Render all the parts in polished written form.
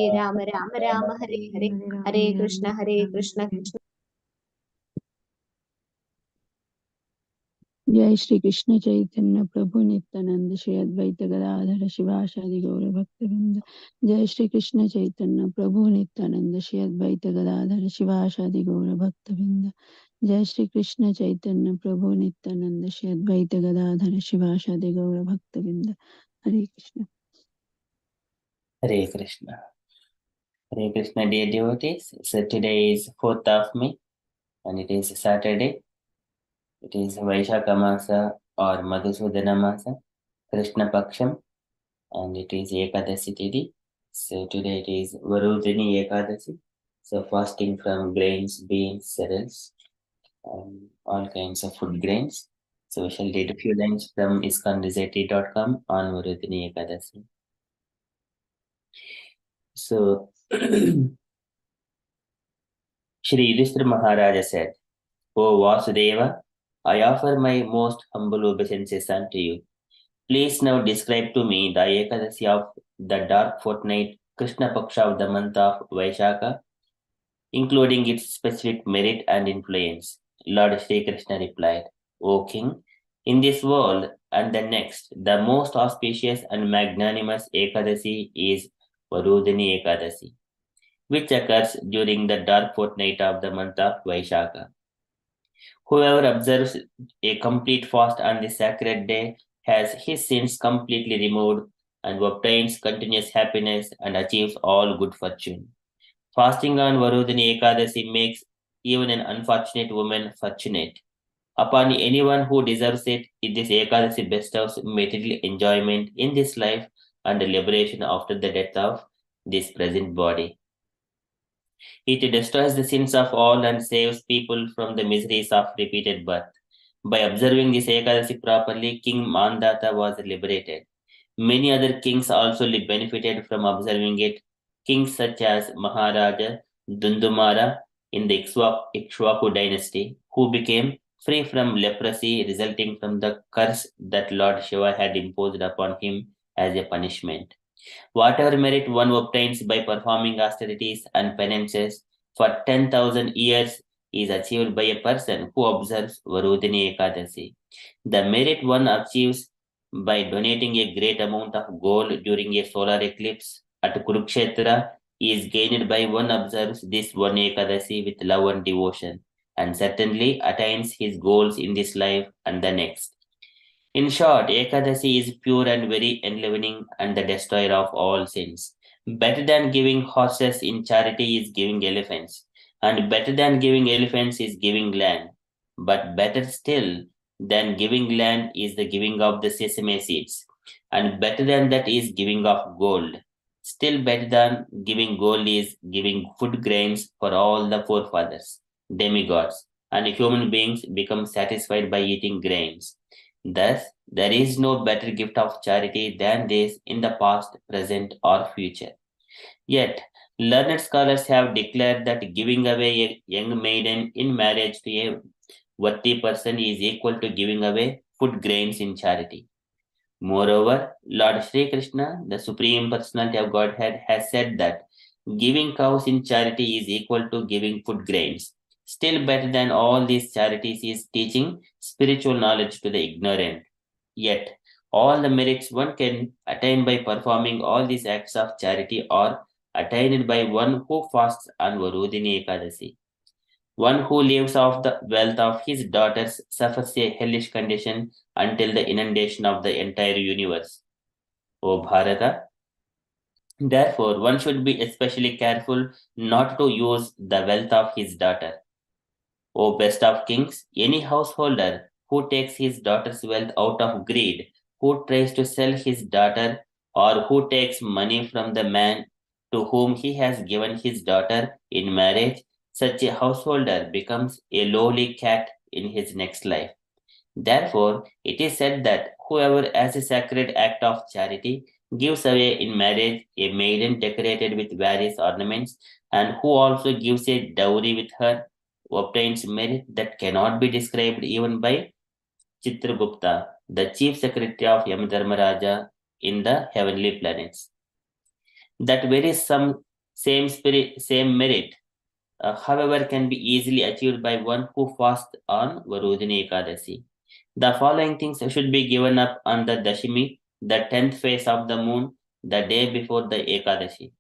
Ram Ram Ram Hare Hare Hare Krishna Krishna. जय श्री कृष्ण चैतन्य प्रभु नित्यानंद श्री अद्वैत गदाधर शिवासादि गौर भक्तवृंद। जय श्री कृष्ण चैतन्य प्रभु नित्यानंद श्री अद्वैत गदाधर शिवासादि गौर भक्तवृंद। जय श्री कृष्ण चैतन्य प्रभु नित्यानंद श्री अद्वैत गदाधर शिवासादि गौर भक्तवृंद। हरे Krishna. Hare Krishna. Hare Krishna, dear devotees. So today is 4th of May and it is Saturday. It is Vaishakha Masa or Madhusudana Masa, Krishna Paksham, and it is Ekadasi Tithi. So today it is Varudhini Ekadasi. So fasting from grains, beans, cereals, all kinds of food grains. So we shall read a few lines from ISKCON on Varudhini Ekadasi. So Shri Yudhishthira Maharaja said, O Vasudeva, I offer my most humble obeisances unto you. Please now describe to me the Ekadasi of the dark fortnight, Krishna Paksha of the month of Vaishakha, including its specific merit and influence. Lord Sri Krishna replied, O King, in this world and the next, the most auspicious and magnanimous Ekadasi is Varudhini Ekadasi, which occurs during the dark fortnight of the month of Vaishakha. Whoever observes a complete fast on this sacred day has his sins completely removed and obtains continuous happiness and achieves all good fortune. Fasting on Varudhini Ekadasi makes even an unfortunate woman fortunate. Upon anyone who deserves it, this Ekadasi bestows material enjoyment in this life and liberation after the death of this present body. It destroys the sins of all and saves people from the miseries of repeated birth. By observing this Ekadasi properly, King Mandata was liberated. Many other kings also benefited from observing it. Kings such as Maharaja Dundumara in the Ikshwaku dynasty, who became free from leprosy resulting from the curse that Lord Shiva had imposed upon him as a punishment. Whatever merit one obtains by performing austerities and penances for 10,000 years is achieved by a person who observes Varudhini Ekadasi. The merit one achieves by donating a great amount of gold during a solar eclipse at Kurukshetra is gained by one observes this one Ekadasi with love and devotion, and certainly attains his goals in this life and the next. In short, Ekadasi is pure and very enlivening and the destroyer of all sins. Better than giving horses in charity is giving elephants, and better than giving elephants is giving land. But better still than giving land is the giving of the sesame seeds, and better than that is giving of gold. Still better than giving gold is giving food grains for all the forefathers, demigods, and human beings become satisfied by eating grains. Thus, there is no better gift of charity than this in the past, present, or future. Yet, learned scholars have declared that giving away a young maiden in marriage to a worthy person is equal to giving away food grains in charity. Moreover, Lord Sri Krishna, the Supreme Personality of Godhead, has said that giving cows in charity is equal to giving food grains. Still better than all these charities is teaching spiritual knowledge to the ignorant. Yet, all the merits one can attain by performing all these acts of charity are attained by one who fasts on Varudhini Ekadasi. One who lives off the wealth of his daughters suffers a hellish condition until the inundation of the entire universe. O Bharata, therefore one should be especially careful not to use the wealth of his daughter. O best of kings, any householder who takes his daughter's wealth out of greed, who tries to sell his daughter, or who takes money from the man to whom he has given his daughter in marriage, such a householder becomes a lowly cat in his next life. Therefore, it is said that whoever, as a sacred act of charity, gives away in marriage a maiden decorated with various ornaments, and who also gives a dowry with her, obtains merit that cannot be described even by Chitragupta, the chief secretary of Yamadharmaraja in the heavenly planets. That very same merit, however, can be easily achieved by one who fasts on Varudini Ekadasi. The following things should be given up on the Dashimi, the 10th phase of the moon, the day before the Ekadashi.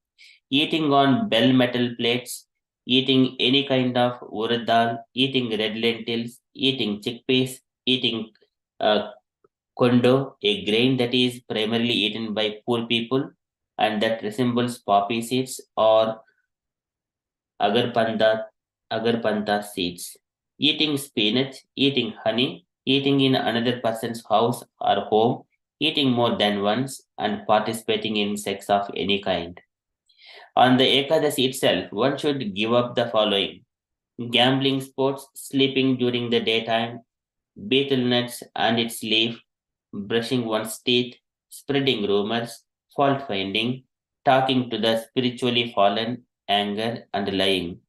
Eating on bell metal plates, eating any kind of urad dal, eating red lentils, eating chickpeas, eating uh, kondo, a grain that is primarily eaten by poor people and that resembles poppy seeds, or agarpanda, agarpanta seeds. Eating spinach, eating honey, eating in another person's house or home, eating more than once, and participating in sex of any kind. On the Ekadasi itself, one should give up the following: gambling, sports, sleeping during the daytime, betel nuts and its leaf, brushing one's teeth, spreading rumors, fault finding, talking to the spiritually fallen, anger, and lying.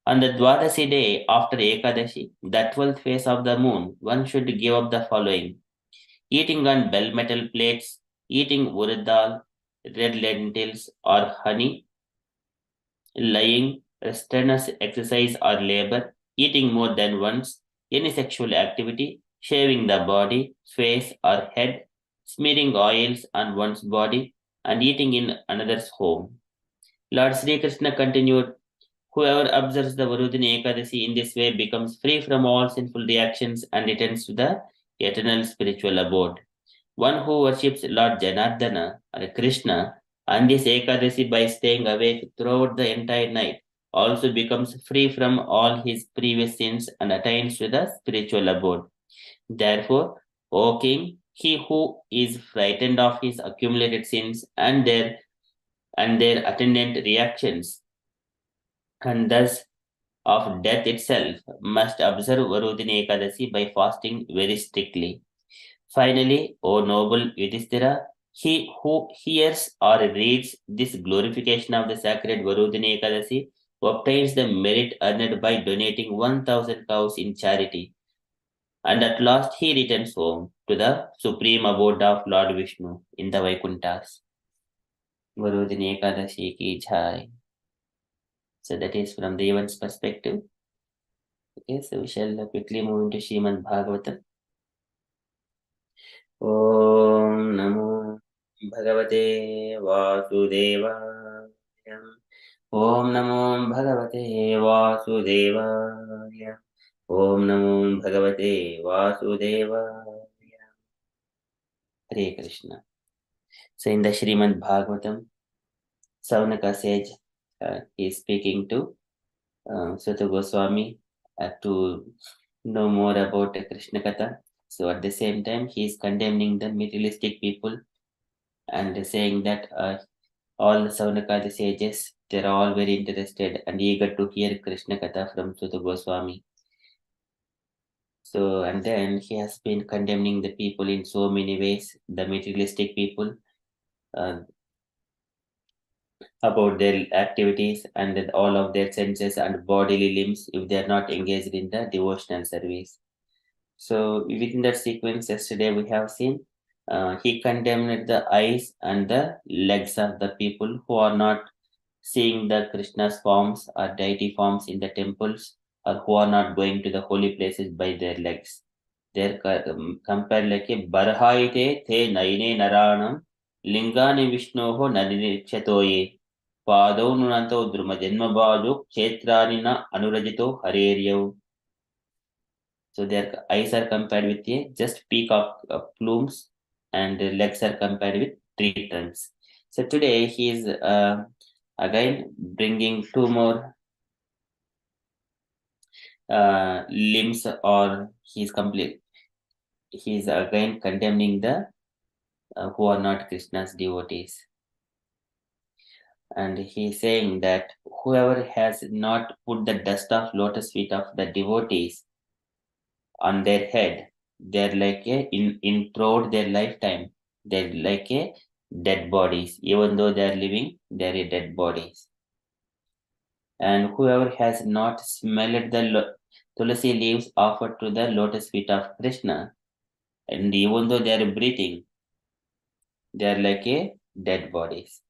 On the Dwadasi day after Ekadashi, the 12th phase of the moon, one should give up the following: eating on bell metal plates, eating urad dal, red lentils, or honey, lying, strenuous exercise or labor, eating more than once, any sexual activity, shaving the body, face, or head, smearing oils on one's body, and eating in another's home. Lord Sri Krishna continued, whoever observes the Varudini Ekadasi in this way becomes free from all sinful reactions and returns to the eternal spiritual abode. One who worships Lord Janardana or Krishna on this Ekadasi by staying awake throughout the entire night also becomes free from all his previous sins and attains to the spiritual abode. Therefore, O King, he who is frightened of his accumulated sins and their attendant reactions, and thus of death itself, must observe Varudini Ekadasi by fasting very strictly. Finally, O noble Yudhishthira, he who hears or reads this glorification of the sacred Varudini Ekadasi obtains the merit earned by donating 1,000 cows in charity, and at last he returns home to the supreme abode of Lord Vishnu in the Vaikunthas. Varudini Ekadashi ki jai. So that is from the event's perspective. Okay, so we shall quickly move into Srimad Bhagavatam. Om Namo Bhagavate Vasudevaya. Om Namo Bhagavate Vasudevaya. Om Namo Bhagavate Vasudevaya. Hare Krishna. So in the Srimad Bhagavatam, Saunaka sage is speaking to Sutta Goswami to know more about Krishna Katha. So at the same time, he is condemning the materialistic people and saying that all the Saunaka sages, they're all very interested and eager to hear Krishna Katha from Sutta Goswami. So, and then he has been condemning the people in so many ways, the materialistic people, about their activities and all of their senses and bodily limbs if they are not engaged in the devotional service. So within that sequence, yesterday we have seen he condemned the eyes and the legs of the people who are not seeing the Krishna's forms or deity forms in the temples, or who are not going to the holy places by their legs. They're compared like a barhaite te naine naranam lingani vishnoho naninechatoye padau nunanto druma janma badu kshetranina anurajito hareryav. So their eyes are compared with a just peacock plumes, and legs are compared with tree trunks. So today he is again bringing two more limbs, or he's again condemning the who are not Krishna's devotees. And he's saying that whoever has not put the dust of lotus feet of the devotees on their head, they're like in throughout their lifetime, they're like a dead bodies. Even though they're living, they're a dead bodies. And whoever has not smelled the tulasi leaves offered to the lotus feet of Krishna, and even though they are breathing, they are like a dead bodies.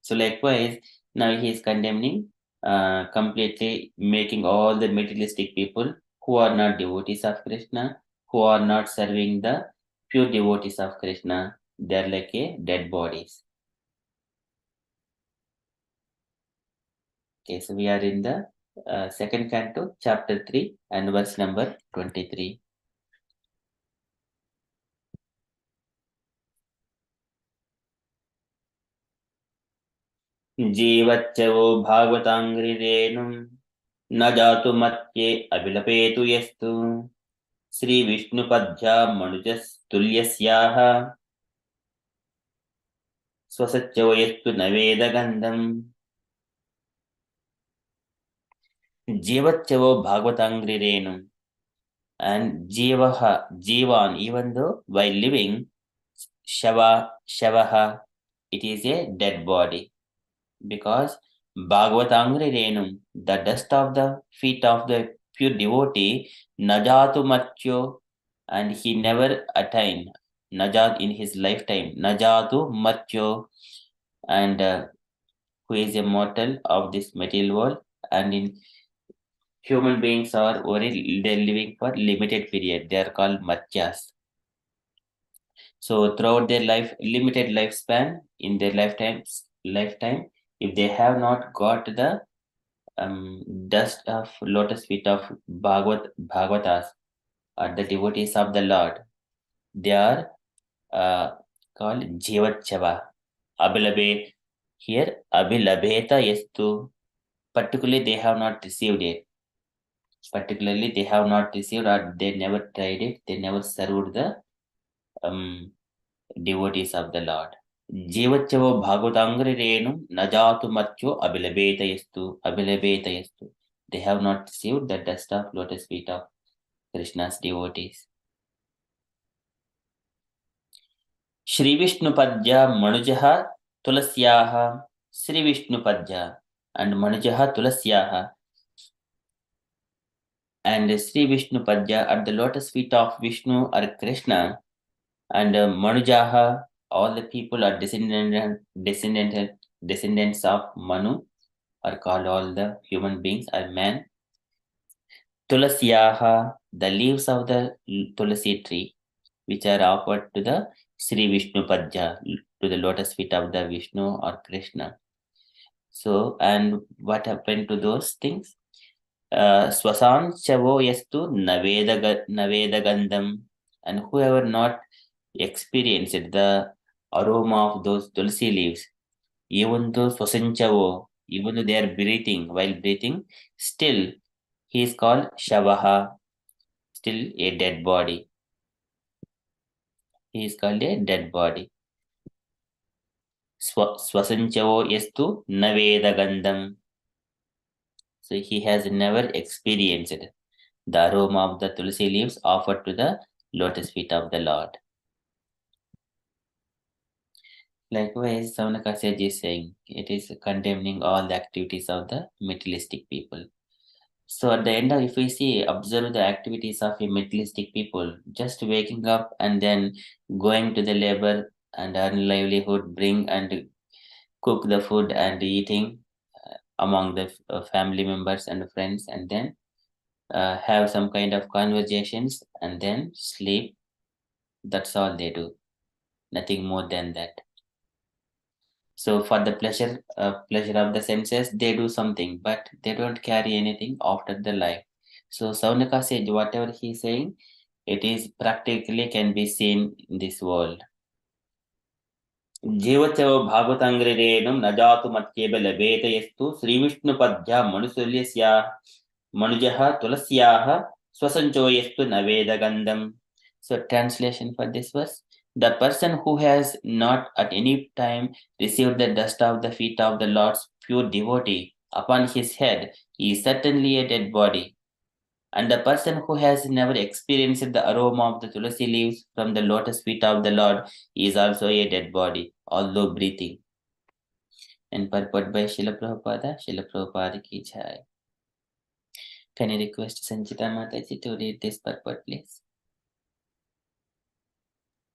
So likewise, now he is condemning completely, making all the materialistic people who are not devotees of Krishna, who are not serving the pure devotees of Krishna, they are like a dead bodies. Okay, so we are in the second canto, chapter 3, and verse number 23. जीवच्चवो भागवताङ्घ्रिरेणुं न जातु मत्ये अभिलपेतु यस्तु श्रीविष्णुपद्या मनुजस्तुल्यस्याः स्वसच्चवो यस्तु न वेदगन्धम् जीवच्चवो भागवताङ्घ्रिरेणुं. And jivan, even though while living, shavaha, it is a dead body, because Bhagavatangri Renum, the dust of the feet of the pure devotee, Najatu Matyo, and he never attained Najat in his lifetime, Najatu Matyo, and who is a mortal of this material world, and in human beings are only they're living for limited period. They are called Matyas. So throughout their limited lifespan, in their lifetime, if they have not got the dust of lotus feet of Bhagavatas, or the devotees of the Lord, they are called Jivachava. Abhilabe, here Abhilabheta Yestu, particularly they have not received it. Particularly they have not received, or they never tried it, they never served the devotees of the Lord. Jivachavo Bhagavatangrenu Najatu Matyo Abhilabhetayastu. They have not received the dust of lotus feet of Krishna's devotees. Shri Vishnupadya Manujaha Tulasyaha. Sri Vishnupadya and Manujaha Tulasyaha. And Sri Vishnupadya at the lotus feet of Vishnu or Krishna, and Manujaha, all the people are descendants of Manu, are called all the human beings are man. Tulasyaha, the leaves of the Tulasi tree, which are offered to the Sri Vishnu Padya, to the lotus feet of the Vishnu or Krishna. So, and what happened to those things? Swasan Chavo Yastu Naveda Gandham, and whoever not experienced the aroma of those Tulsi leaves, even though Swasanchavo, even though they are breathing, while breathing, still he is called Shavaha, still a dead body. He is called a dead body. Swasanchavo Yastu Naveda Gandham. So he has never experienced the aroma of the Tulsi leaves offered to the lotus feet of the Lord. Likewise, Savanakasya is saying it is condemning all the activities of the materialistic people. So at the end of, if we see, observe the activities of a materialistic people, just waking up and then going to the labor and earn livelihood, bring and cook the food and eating among the family members and friends, and then have some kind of conversations and then sleep. That's all they do, nothing more than that. So for the pleasure of the senses, they do something, but they don't carry anything after the life. So Saunaka says whatever he is saying, it is practically can be seen in this world. जीवचव भागवतांग्रेणुं न जातु मत्येव लभेत यस्तु श्रीविष्णुपद्या मनुसुल्यस्या मनुजः तुलस्याः स्वसंचो यस्तु न वेदगन्धम्. So translation for this verse: the person who has not at any time received the dust of the feet of the Lord's pure devotee upon his head is certainly a dead body. And the person who has never experienced the aroma of the tulasi leaves from the lotus feet of the Lord is also a dead body, although breathing. And purport by Srila Prabhupada ki jai. Can I request Sanchita Mataji to read this purport, please?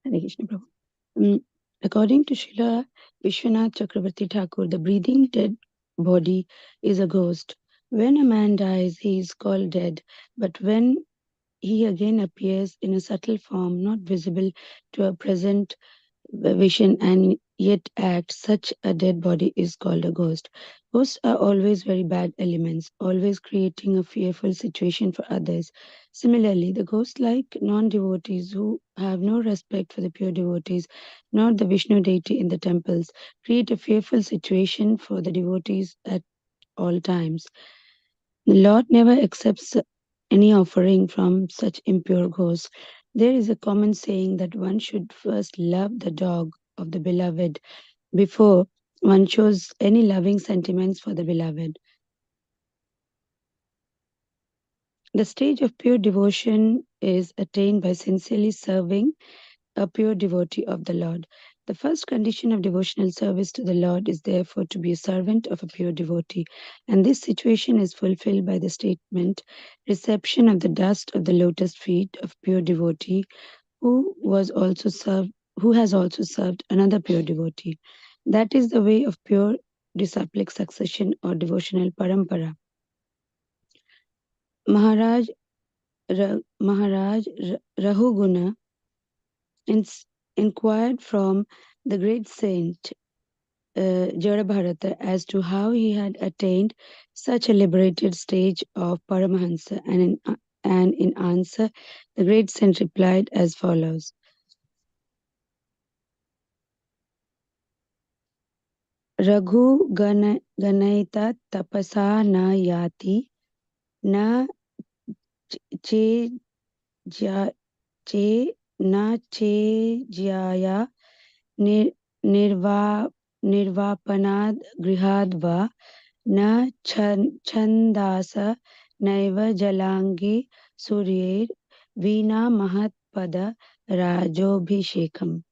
Hare Krishna Prabhu. According to Srila Vishwanath Chakravarti Thakur, the breathing dead body is a ghost. When a man dies, he is called dead, but when he again appears in a subtle form, not visible to a present vision and yet act, such a dead body is called a ghost. Ghosts are always very bad elements, always creating a fearful situation for others. Similarly, the ghost-like non-devotees who have no respect for the pure devotees, nor the Vishnu deity in the temples, create a fearful situation for the devotees at all times. The Lord never accepts any offering from such impure ghosts. There is a common saying that one should first love the dog of the beloved before one shows any loving sentiments for the beloved. The stage of pure devotion is attained by sincerely serving a pure devotee of the Lord. The first condition of devotional service to the Lord is therefore to be a servant of a pure devotee, and this situation is fulfilled by the statement, reception of the dust of the lotus feet of pure devotee who has also served another pure devotee. That is the way of pure disciplic succession or devotional parampara. Maharaj Rahuguna inquired from the great saint Jadabharata as to how he had attained such a liberated stage of Paramahansa, and in answer, the great saint replied as follows. Raghu Ganaita Tapasa Na Yati Na Che Na Che Jaya Nirvapanad Grihadva Na Chandasa Naiva Jalangi Suryer Veena Mahatpada Rajobhishekam.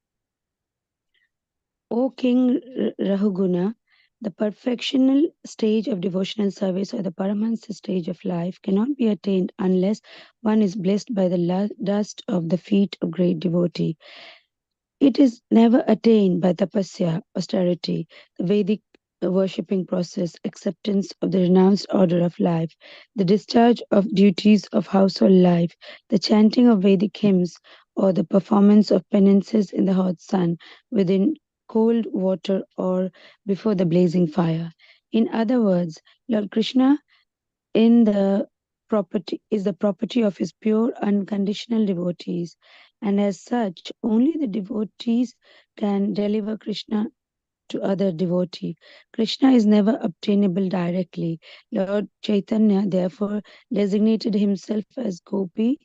O King Rahuguna, the perfectional stage of devotional service or the Paramahansa stage of life cannot be attained unless one is blessed by the dust of the feet of great devotee. It is never attained by tapasya, austerity, the Vedic worshipping process, acceptance of the renounced order of life, the discharge of duties of household life, the chanting of Vedic hymns, or the performance of penances in the hot sun, within cold water, or before the blazing fire. In other words, Lord Krishna is the property of his pure unconditional devotees, and as such only the devotees can deliver Krishna to other devotee. Krishna is never obtainable directly. Lord Chaitanya therefore designated himself as Gopi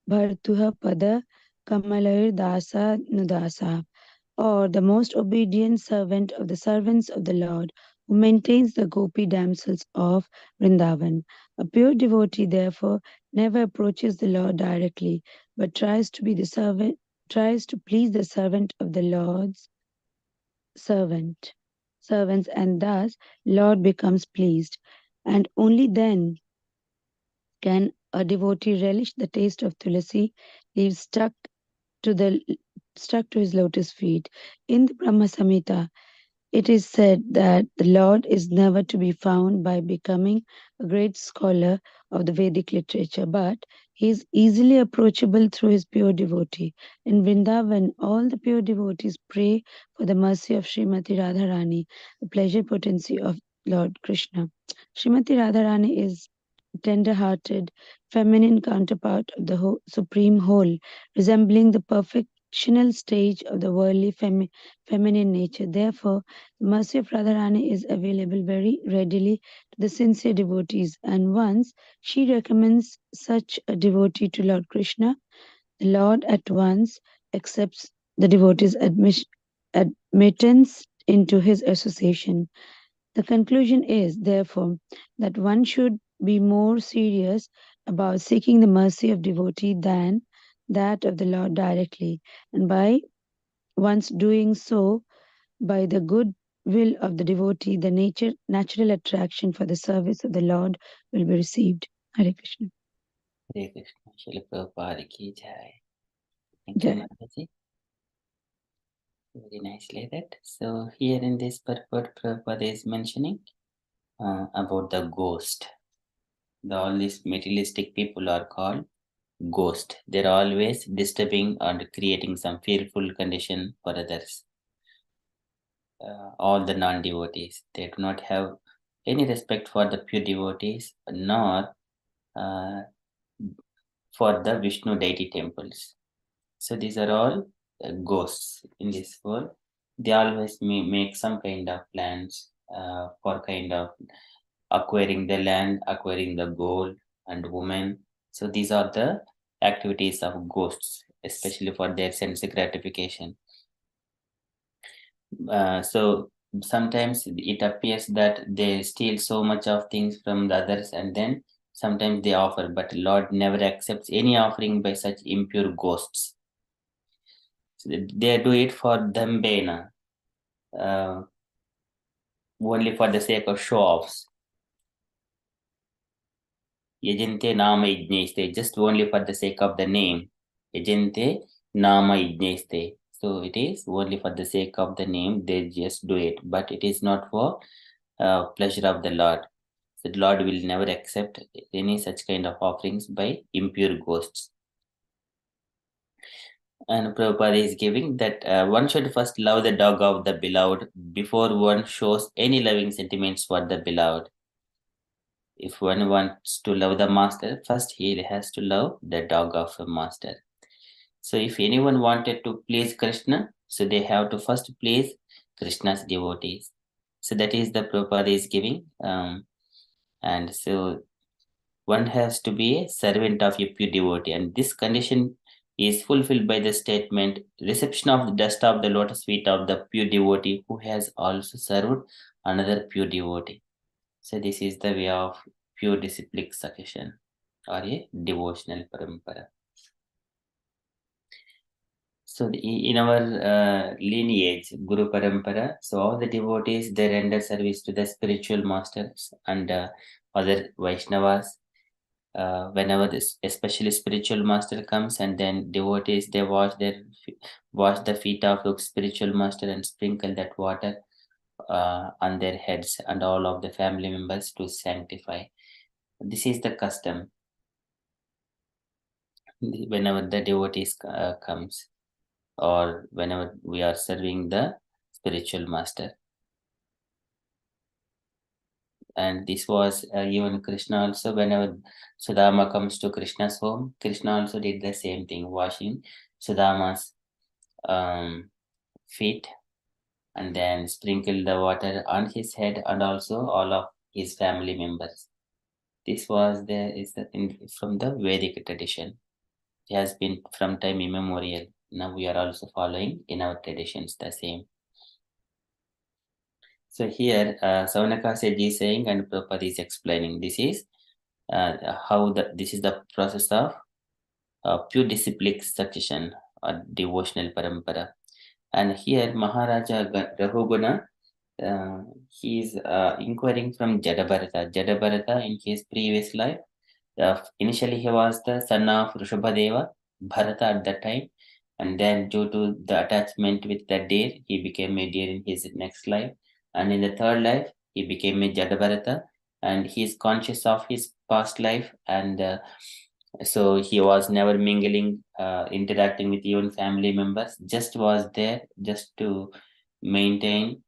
Bhartuha Pada Kamalayur Dasa Nudasa, or the most obedient servant of the servants of the Lord, who maintains the Gopi damsels of Vrindavan. A pure devotee, therefore, never approaches the Lord directly, but tries to please the servant of the Lord's servants, and thus Lord becomes pleased. And only then can a devotee relish the taste of tulasi leaves to the stuck to his lotus feet. In the Brahma Samhita, it is said that the Lord is never to be found by becoming a great scholar of the Vedic literature, but he is easily approachable through his pure devotee. In Vrindavan, all the pure devotees pray for the mercy of Srimati Radharani, the pleasure potency of Lord Krishna. Srimati Radharani is tender-hearted, feminine counterpart of the supreme whole, resembling the perfectional stage of the worldly feminine nature. Therefore, the mercy of Radharani is available very readily to the sincere devotees, and once she recommends such a devotee to Lord Krishna, the Lord at once accepts the devotee's admittance into his association. The conclusion is, therefore, that one should be more serious about seeking the mercy of devotee than that of the Lord directly, and by once doing so, by the good will of the devotee, the natural attraction for the service of the Lord will be received. Hare Krishna. Hare Krishna. Srila Prabhupada ki jai. Thank you, Jai. Mataji. Very nicely that. So here in this purport, Prabhupada is mentioning about the ghost. All these materialistic people are called ghost. They're always disturbing and creating some fearful condition for others. All the non-devotees, they do not have any respect for the pure devotees, nor for the Vishnu deity temples. So these are all ghosts in this world. They always make some kind of plans for kind of acquiring the land, acquiring the gold and women. So these are the activities of ghosts, especially for their sense gratification. So sometimes it appears that they steal so much of things from the others, and then sometimes they offer, but Lord never accepts any offering by such impure ghosts. So they do it for Dambena, only for the sake of show offs. Yajante Nama Yajneste, just only for the sake of the name. Yajante Nama Yajneste. So it is only for the sake of the name, they just do it, but it is not for pleasure of the Lord. The Lord will never accept any such kind of offerings by impure ghosts. And Prabhupada is giving that one should first love the dog of the beloved before one shows any loving sentiments for the beloved. If one wants to love the master, first he has to love the dog of the master. So if anyone wanted to please Krishna, so they have to first please Krishna's devotees. So that is the Prabhupada is giving. And so one has to be a servant of a pure devotee, and this condition is fulfilled by the statement, reception of the dust of the lotus feet of the pure devotee who has also served another pure devotee. So this is the way of pure disciplic succession or a devotional parampara. So in our lineage, Guru Parampara, so all the devotees, they render service to the spiritual masters and other Vaishnavas. Whenever this especially spiritual master comes, and then devotees, they wash the feet of the spiritual master and sprinkle that water on their heads and all of the family members to sanctify. This is the custom whenever the devotees comes, or whenever we are serving the spiritual master. And this was even Krishna also, whenever Sudama comes to Krishna's home, Krishna also did the same thing, washing Sudama's feet and then sprinkle the water on his head and also all of his family members. This was from the Vedic tradition. It has been from time immemorial. Now we are also following in our traditions the same. So here Savanaka Seji is saying, and Prabhupada is explaining, this is this is the process of pure disciplic succession or devotional parampara. And here Maharaja Rahuguna, he is inquiring from Jadabharata. Jadabharata in his previous life, initially he was the son of Rishabhadeva, Bharata at that time, and then due to the attachment with the deer, he became a deer in his next life, and in the third life, he became a Jadabharata, and he is conscious of his past life, and so he was never mingling, interacting with even family members, just was there just to maintain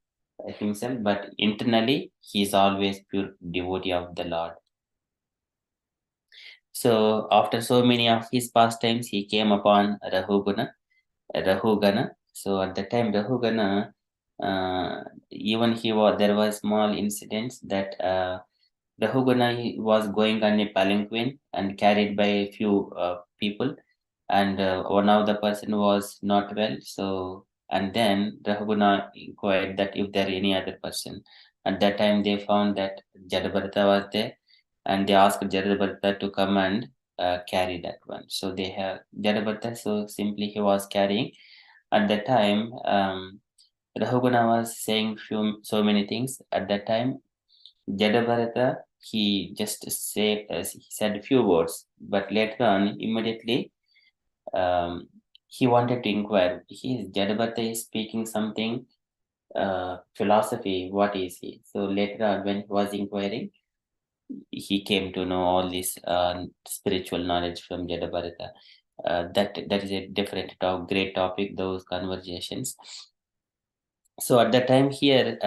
himself, but internally he is always pure devotee of the Lord. So after so many of his pastimes, he came upon Rahugana. So at the time, Rahugana, even there was small incidents that Rahugana was going on a palanquin and carried by a few people, and one of the person was not well. So and then Rahugana inquired that if there any other person. At that time, they found that Jadabharata was there, and they asked Jadabharata to come and carry that one. So they have Jadabharata. So simply he was carrying. At that time, Rahugana was saying so many things. At that time, Jadabharata, he just he said a few words, but later on, immediately, he wanted to inquire. Jadabharata is speaking something philosophy. What is he? So later on, when he was inquiring, he came to know all this spiritual knowledge from Jadabharata. That is a different great topic. Those conversations. So at that time here,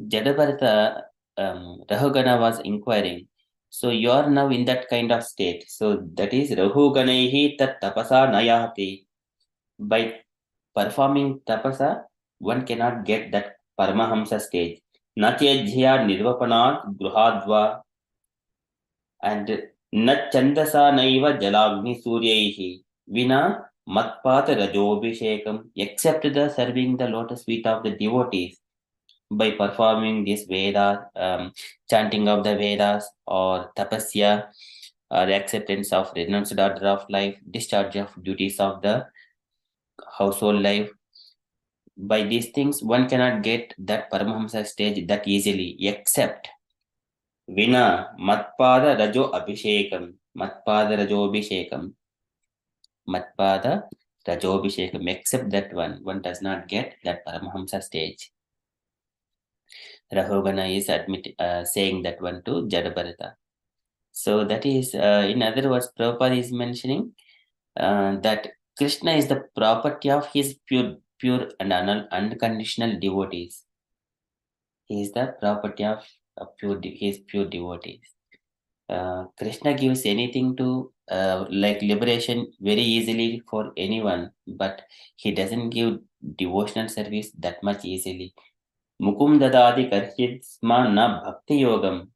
Jadabharata, Rahugana was inquiring. So you are now in that kind of state. So that is Rahuganaihi tat tapasa nayati. By performing tapasa, one cannot get that Paramahamsa stage. Natyajya nirvapanat gruhadva, and Nachandasa naiva jalagni suryaihi vina matpata rajobhishekam, except the serving the lotus feet of the devotees by performing this Veda, chanting of the Vedas, or tapasya, or acceptance of renounced order of life, discharge of duties of the household life. By these things, one cannot get that Paramahamsa stage that easily, except Vina Matpada Rajo Abhishekam. Matpada Rajobhishekam. Matpada Rajobhishekam. Except that one does not get that Paramahamsa stage. Rahogana is saying that one to Jadabharata. So that is, in other words, Prabhupada is mentioning that Krishna is the property of his pure and unconditional devotees. He is the property of his pure devotees. Krishna gives anything to like liberation very easily for anyone, but he doesn't give devotional service that much easily. Mukum dadadi karchit sma na bhakti yogam.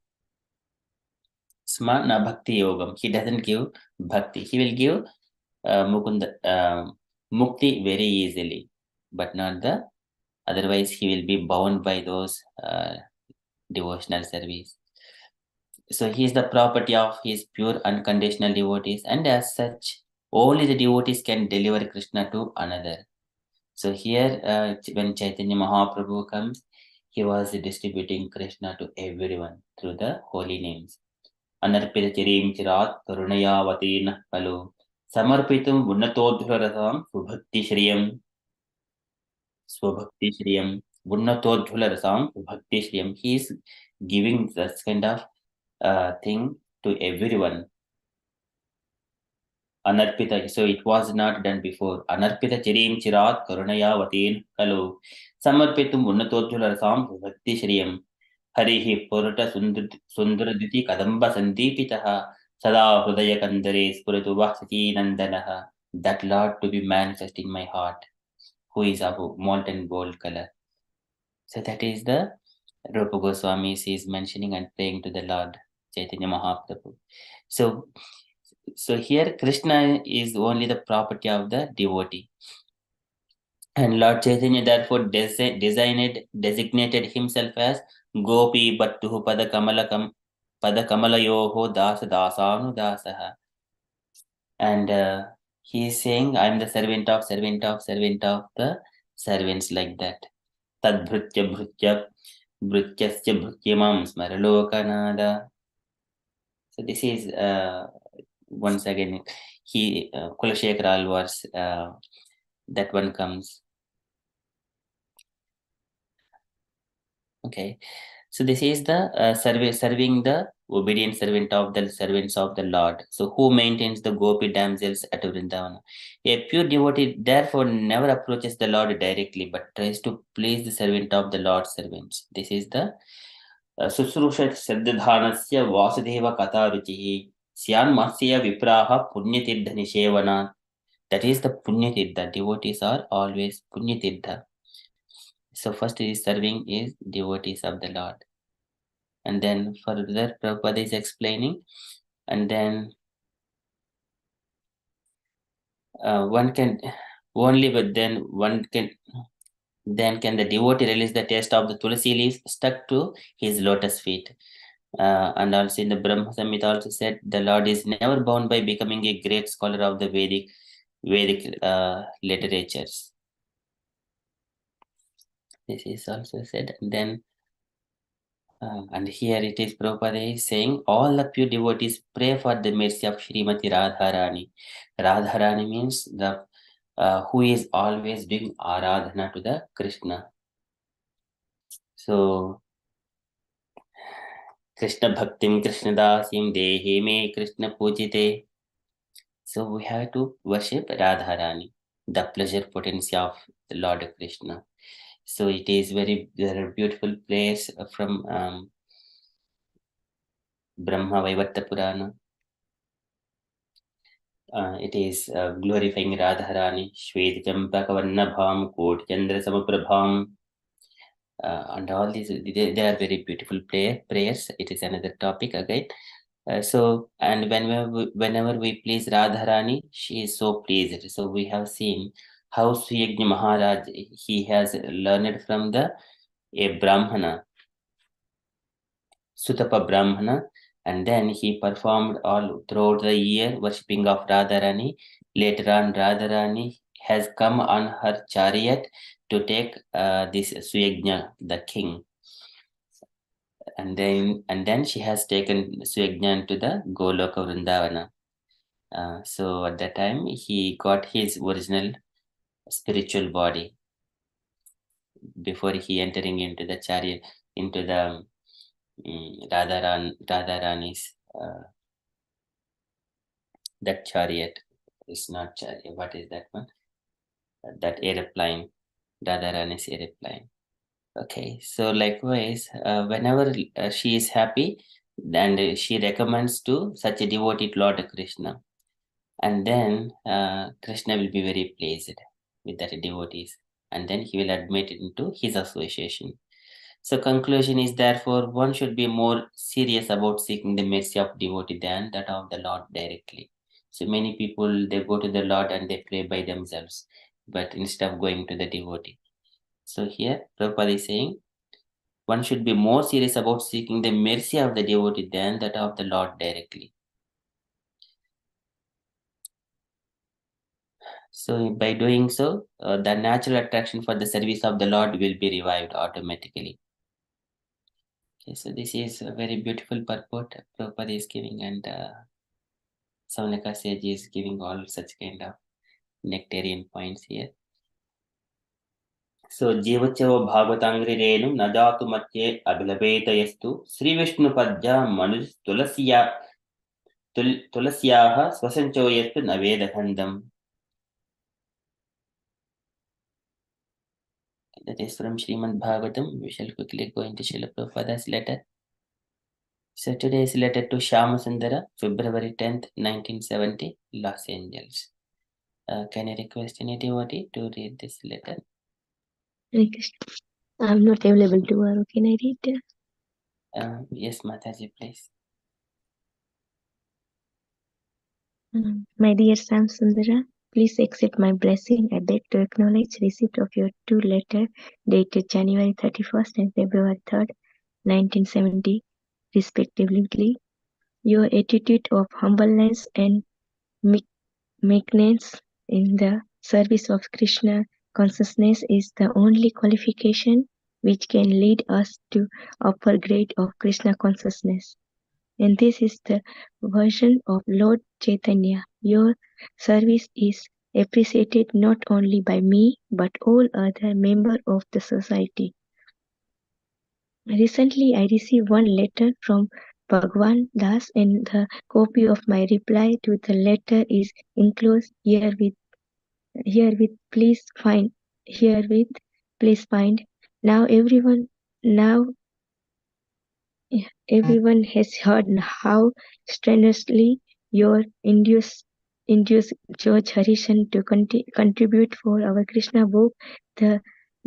Sma na bhakti yogam. He doesn't give bhakti. He will give mukti very easily, but not the otherwise he will be bound by those devotional service. So he is the property of his pure unconditional devotees, and as such, only the devotees can deliver Krishna to another. So here, when Chaitanya Mahaprabhu comes, he was distributing Krishna to everyone through the holy names. Anarpita chirim chirat karunayavatina palu samarpitum unnatodhurarasam subhakti shriyam swabhakti shriyam unnatodhurarasam subhakti shriyam. He is giving this kind of thing to everyone. Anarpita, so it was not done before. Anarpita chirim chirat karunayavatin kalu samarpitum unnatodhurarasam subhakti shriyam. Harihi purata sundaraditi kadamba sandipitaha sada hridaya kandare spuratu vasaki nandanaha. That Lord to be manifest in my heart, who is of molten gold color. So that is the Rupa Goswami is mentioning and praying to the Lord Chaitanya Mahaprabhu. So here Krishna is only the property of the devotee. And Lord Chaitanya therefore designated himself as Gopi Bhattuhu Padakamalayyoho Dasa Dasanu Dasaha. And he is saying, I am the servant of the servants, like that. Tad Bhrutya Bhrutyasya Bhrutyamam Smaralokanada. So this is once again Kulashekara Alvar's that one comes. Okay, so this is the serving the obedient servant of the servants of the Lord. So who maintains the gopi damsels at Vrindavan? A pure devotee therefore never approaches the Lord directly, but tries to please the servant of the Lord's servants. This is the Susrushat Siddhanasya Vasudeva Katha Ruchihi Syan Matsya Vipraha Punyatirtha Nishevana. That is the Punyatirtha. Devotees are always Punyatirtha. So first is serving is devotees of the Lord. And then further Prabhupada is explaining, and then one can only, but then can the devotee release the taste of the tulsi leaves stuck to his lotus feet. And also in the Brahma Samhita also said the Lord is never bound by becoming a great scholar of the Vedic literatures. This is also said. And then and here it is Prabhupada is saying all the pure devotees pray for the mercy of Srimati Radharani. Radharani means the who is always doing Aradhana to the Krishna. So, Krishna Bhaktim Krishna Dasim Dehe Me Krishna Pujite. So we have to worship Radharani, the pleasure potency of the Lord Krishna. So it is very beautiful place from Brahma Vaivarta Purana. It is glorifying Radharani, Shweta Champakavarnabham, Kot Chandra Samaprabham, and all these, they are very beautiful prayers. It is another topic again. So, and whenever we please Radharani, she is so pleased. So we have seen how Sri Maharaj, he has learned from a Brahmana, Sutapa Brahmana, and then he performed all throughout the year worshipping of Radharani. Later on, Radharani has come on her chariot to take this Suyajna, the king. And then she has taken Suyajna to the Goloka Vrindavana. So at that time, he got his original spiritual body before he entering into the chariot, into the Radharani's that chariot. It's not chariot. What is that one? That airplane, Radharani's airplane. Okay, so likewise, whenever she is happy, then she recommends to such a devotee to Lord Krishna. And then Krishna will be very pleased with that devotees, and then he will admit it into his association. So conclusion is, therefore one should be more serious about seeking the mercy of devotee than that of the Lord directly. So many people, they go to the Lord and they pray by themselves, but instead of going to the devotee. So here Prabhupada is saying one should be more serious about seeking the mercy of the devotee than that of the Lord directly. So by doing so, the natural attraction for the service of the Lord will be revived automatically. Okay, so this is a very beautiful purport Prabhupada is giving, and Saunaka Sage is giving all such kind of nectarian points here. So Jivachavo Bhagavatangri Renu Nadatu Matye Abhilabeta Yastu Sri Vishnu Padja Manus Tulasyaha Swasancho Yastu Navedakandam. That is from Srimad Bhagavatam. We shall quickly go into Srila Prabhupada's letter. So today is letter to Shama Sundara, February 10th, 1970, Los Angeles. Can I request any devotee to read this letter? Hare Krishna. I'm not available tomorrow. Can I read? Yes, Mataji, please. My dear Sam Sundara, please accept my blessing. I beg to acknowledge receipt of your two letters dated January 31st and February 3rd, 1970, respectively. Your attitude of humbleness and meekness in the service of Krishna consciousness is the only qualification which can lead us to upper grade of Krishna consciousness. And this is the version of Lord Chaitanya. Your service is appreciated not only by me but all other members of the society. Recently, I received one letter from Bhagwan Das, and the copy of my reply to the letter is enclosed herewith. Please find. Now everyone has heard how strenuously you induce George Harrison to contribute for our Krishna book. The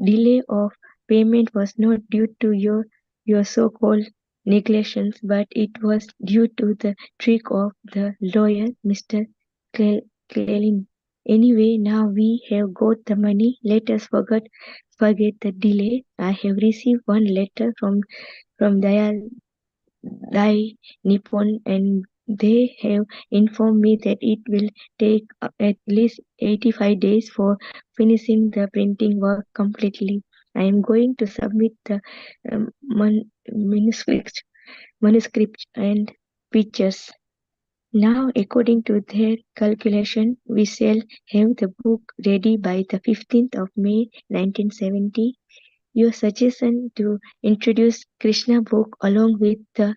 delay of payment was not due to your so-called neglections, but it was due to the trick of the lawyer, Mr. Clelin. Anyway, now we have got the money. Let us forget the delay. I have received one letter from Dai Nippon, and they have informed me that it will take at least 85 days for finishing the printing work completely. I am going to submit the manuscript and pictures Now, according to their calculation, we shall have the book ready by the 15th of May 1970. Your suggestion to introduce Krishna book along with the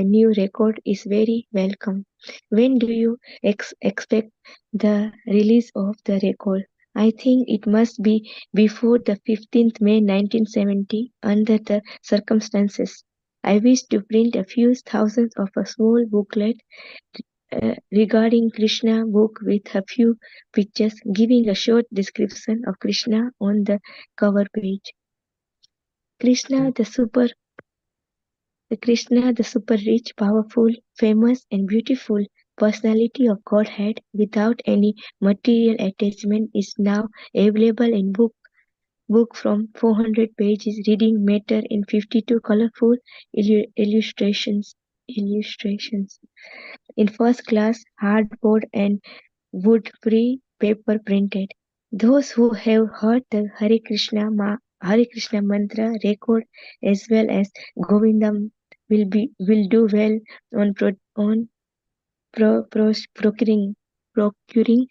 new record is very welcome. When do you expect the release of the record? I think it must be before the 15th May 1970 under the circumstances. I wish to print a few thousands of a small booklet regarding Krishna book with a few pictures giving a short description of Krishna on the cover page. Krishna the super rich, powerful, famous and beautiful personality of Godhead without any material attachment is now available in book from 400 pages reading matter in 52 colorful illustrations in first class hardboard and wood-free paper printed. Those who have heard the Hare Krishna mantra record as well as Govindam will do well on procuring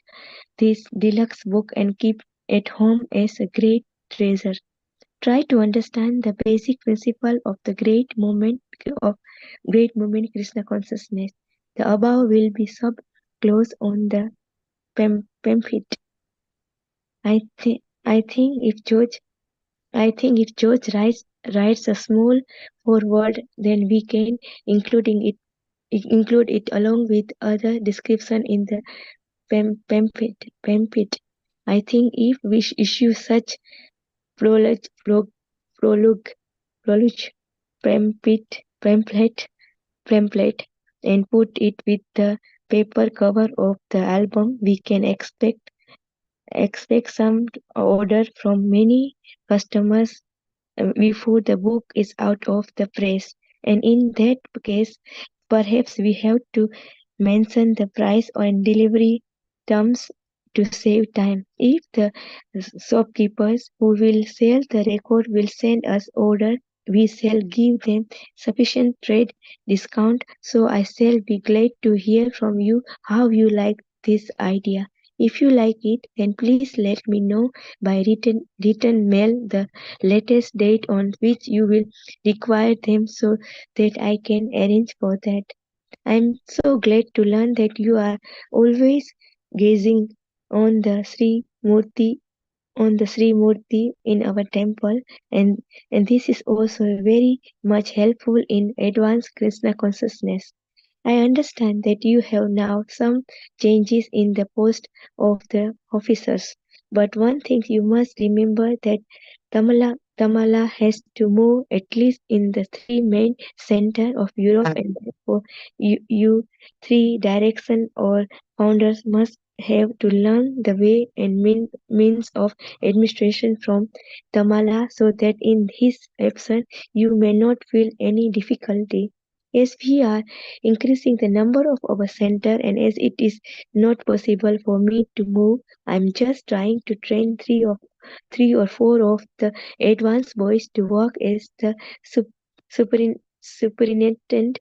this deluxe book and keep at home as a great treasure. Try to understand the basic principle of the great moment Krishna consciousness. The above will be sub close on the pamphlet. I think if George writes a small foreword, then we can include it along with other description in the pamphlet. I think if we issue such prologue, prologue, prologue pamphlet and put it with the paper cover of the album, we can expect some order from many customers before the book is out of the press. And in that case, perhaps we have to mention the price and delivery terms to save time. If the shopkeepers who will sell the record will send us order, we shall give them sufficient trade discount. So I shall be glad to hear from you how you like this idea. If you like it, then please let me know by written mail the latest date on which you will require them so that I can arrange for that. I'm so glad to learn that you are always gazing on the Sri Murti in our temple, and this is also very much helpful in advanced Krishna consciousness. I understand that you have now some changes in the post of the officers, but one thing you must remember that Tamala has to move at least in the three main centers of Europe, and therefore you three direction or founders must have to learn the way and means of administration from Tamala so that in his absence you may not feel any difficulty. As we are increasing the number of our center and as it is not possible for me to move, I'm just trying to train three or four of the advanced boys to work as the superintendent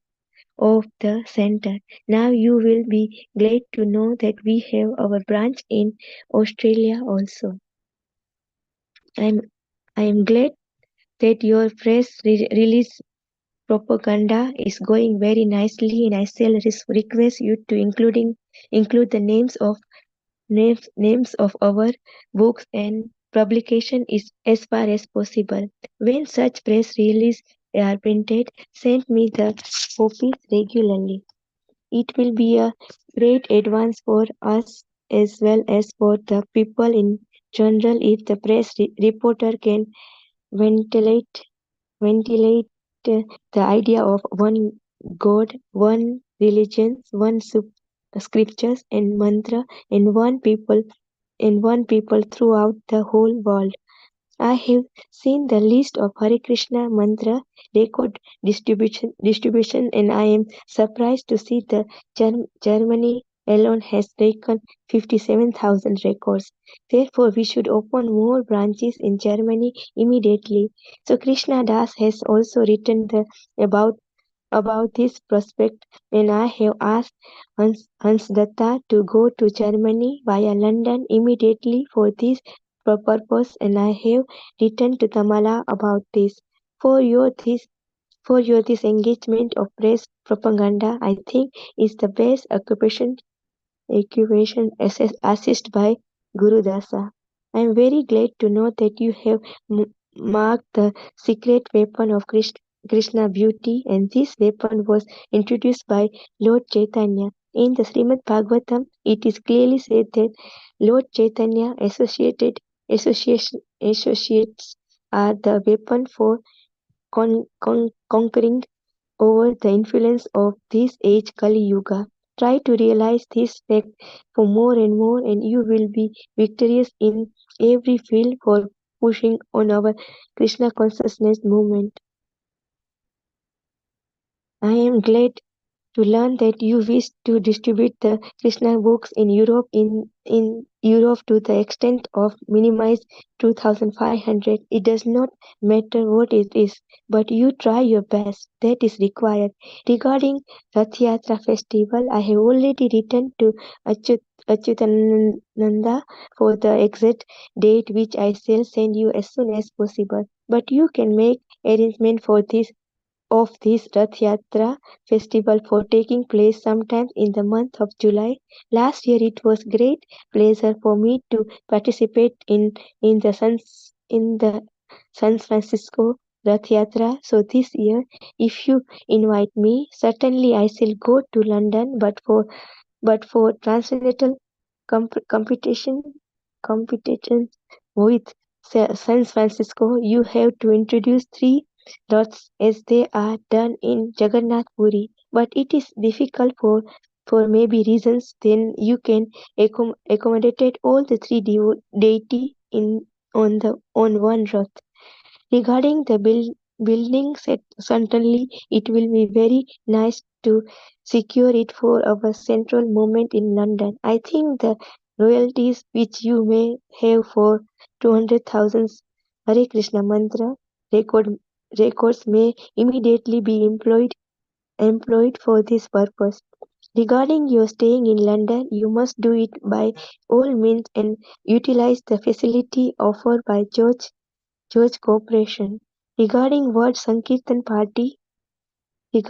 of the center. Now you will be glad to know that we have our branch in Australia also. I am glad that your press release propaganda is going very nicely, and I shall request you to include the names of our books and publication is as far as possible. When such press releases are printed, send me the copies regularly. It will be a great advance for us as well as for the people in general if the press reporter can ventilate ventilate the idea of one God, one religion, one scriptures and mantra, and one people throughout the whole world. I have seen the list of Hare Krishna mantra record distribution and I am surprised to see the Germany alone has taken 57,000 records. Therefore, we should open more branches in Germany immediately. So Krishna Das has also written about this prospect when I have asked Hansdatta to go to Germany via London immediately for this purpose, and I have written to Tamala about this. For your this engagement of press propaganda, I think is the best occupation assisted by Guru Dasa. I am very glad to know that you have marked the secret weapon of Krishna beauty, and this weapon was introduced by Lord Chaitanya. In the Srimad Bhagavatam, it is clearly said that Lord Chaitanya associates are the weapon for conquering over the influence of this age Kali Yuga. Try to realize this fact for more and more, and you will be victorious in every field for pushing on our Krishna consciousness movement. I am glad to learn that you wish to distribute the Krishna books in Europe to the extent of minimize 2500. It does not matter what it is, but you try your best. That is required. Regarding Rath Yatra festival, I have already written to Achyutananda for the exact date which I shall send you as soon as possible. But you can make arrangement for this of this Rath Yatra festival for taking place sometime in the month of July. Last year it was great pleasure for me to participate in the San Francisco Rath Yatra. So this year, if you invite me, certainly I shall go to London. But for transcendental competition competition with San Francisco, you have to introduce three dots as they are done in Jagannath Puri. But it is difficult for maybe reasons. Then you can accommodate all the three deity in on one rod. Regarding the building set, certainly it will be very nice to secure it for our central moment in London. I think the royalties which you may have for 200,000 Hare Krishna mantra record, records may immediately be employed for this purpose. Regarding your staying in London, you must do it by all means and utilize the facility offered by Church Corporation. Regarding what Sankirtan Party we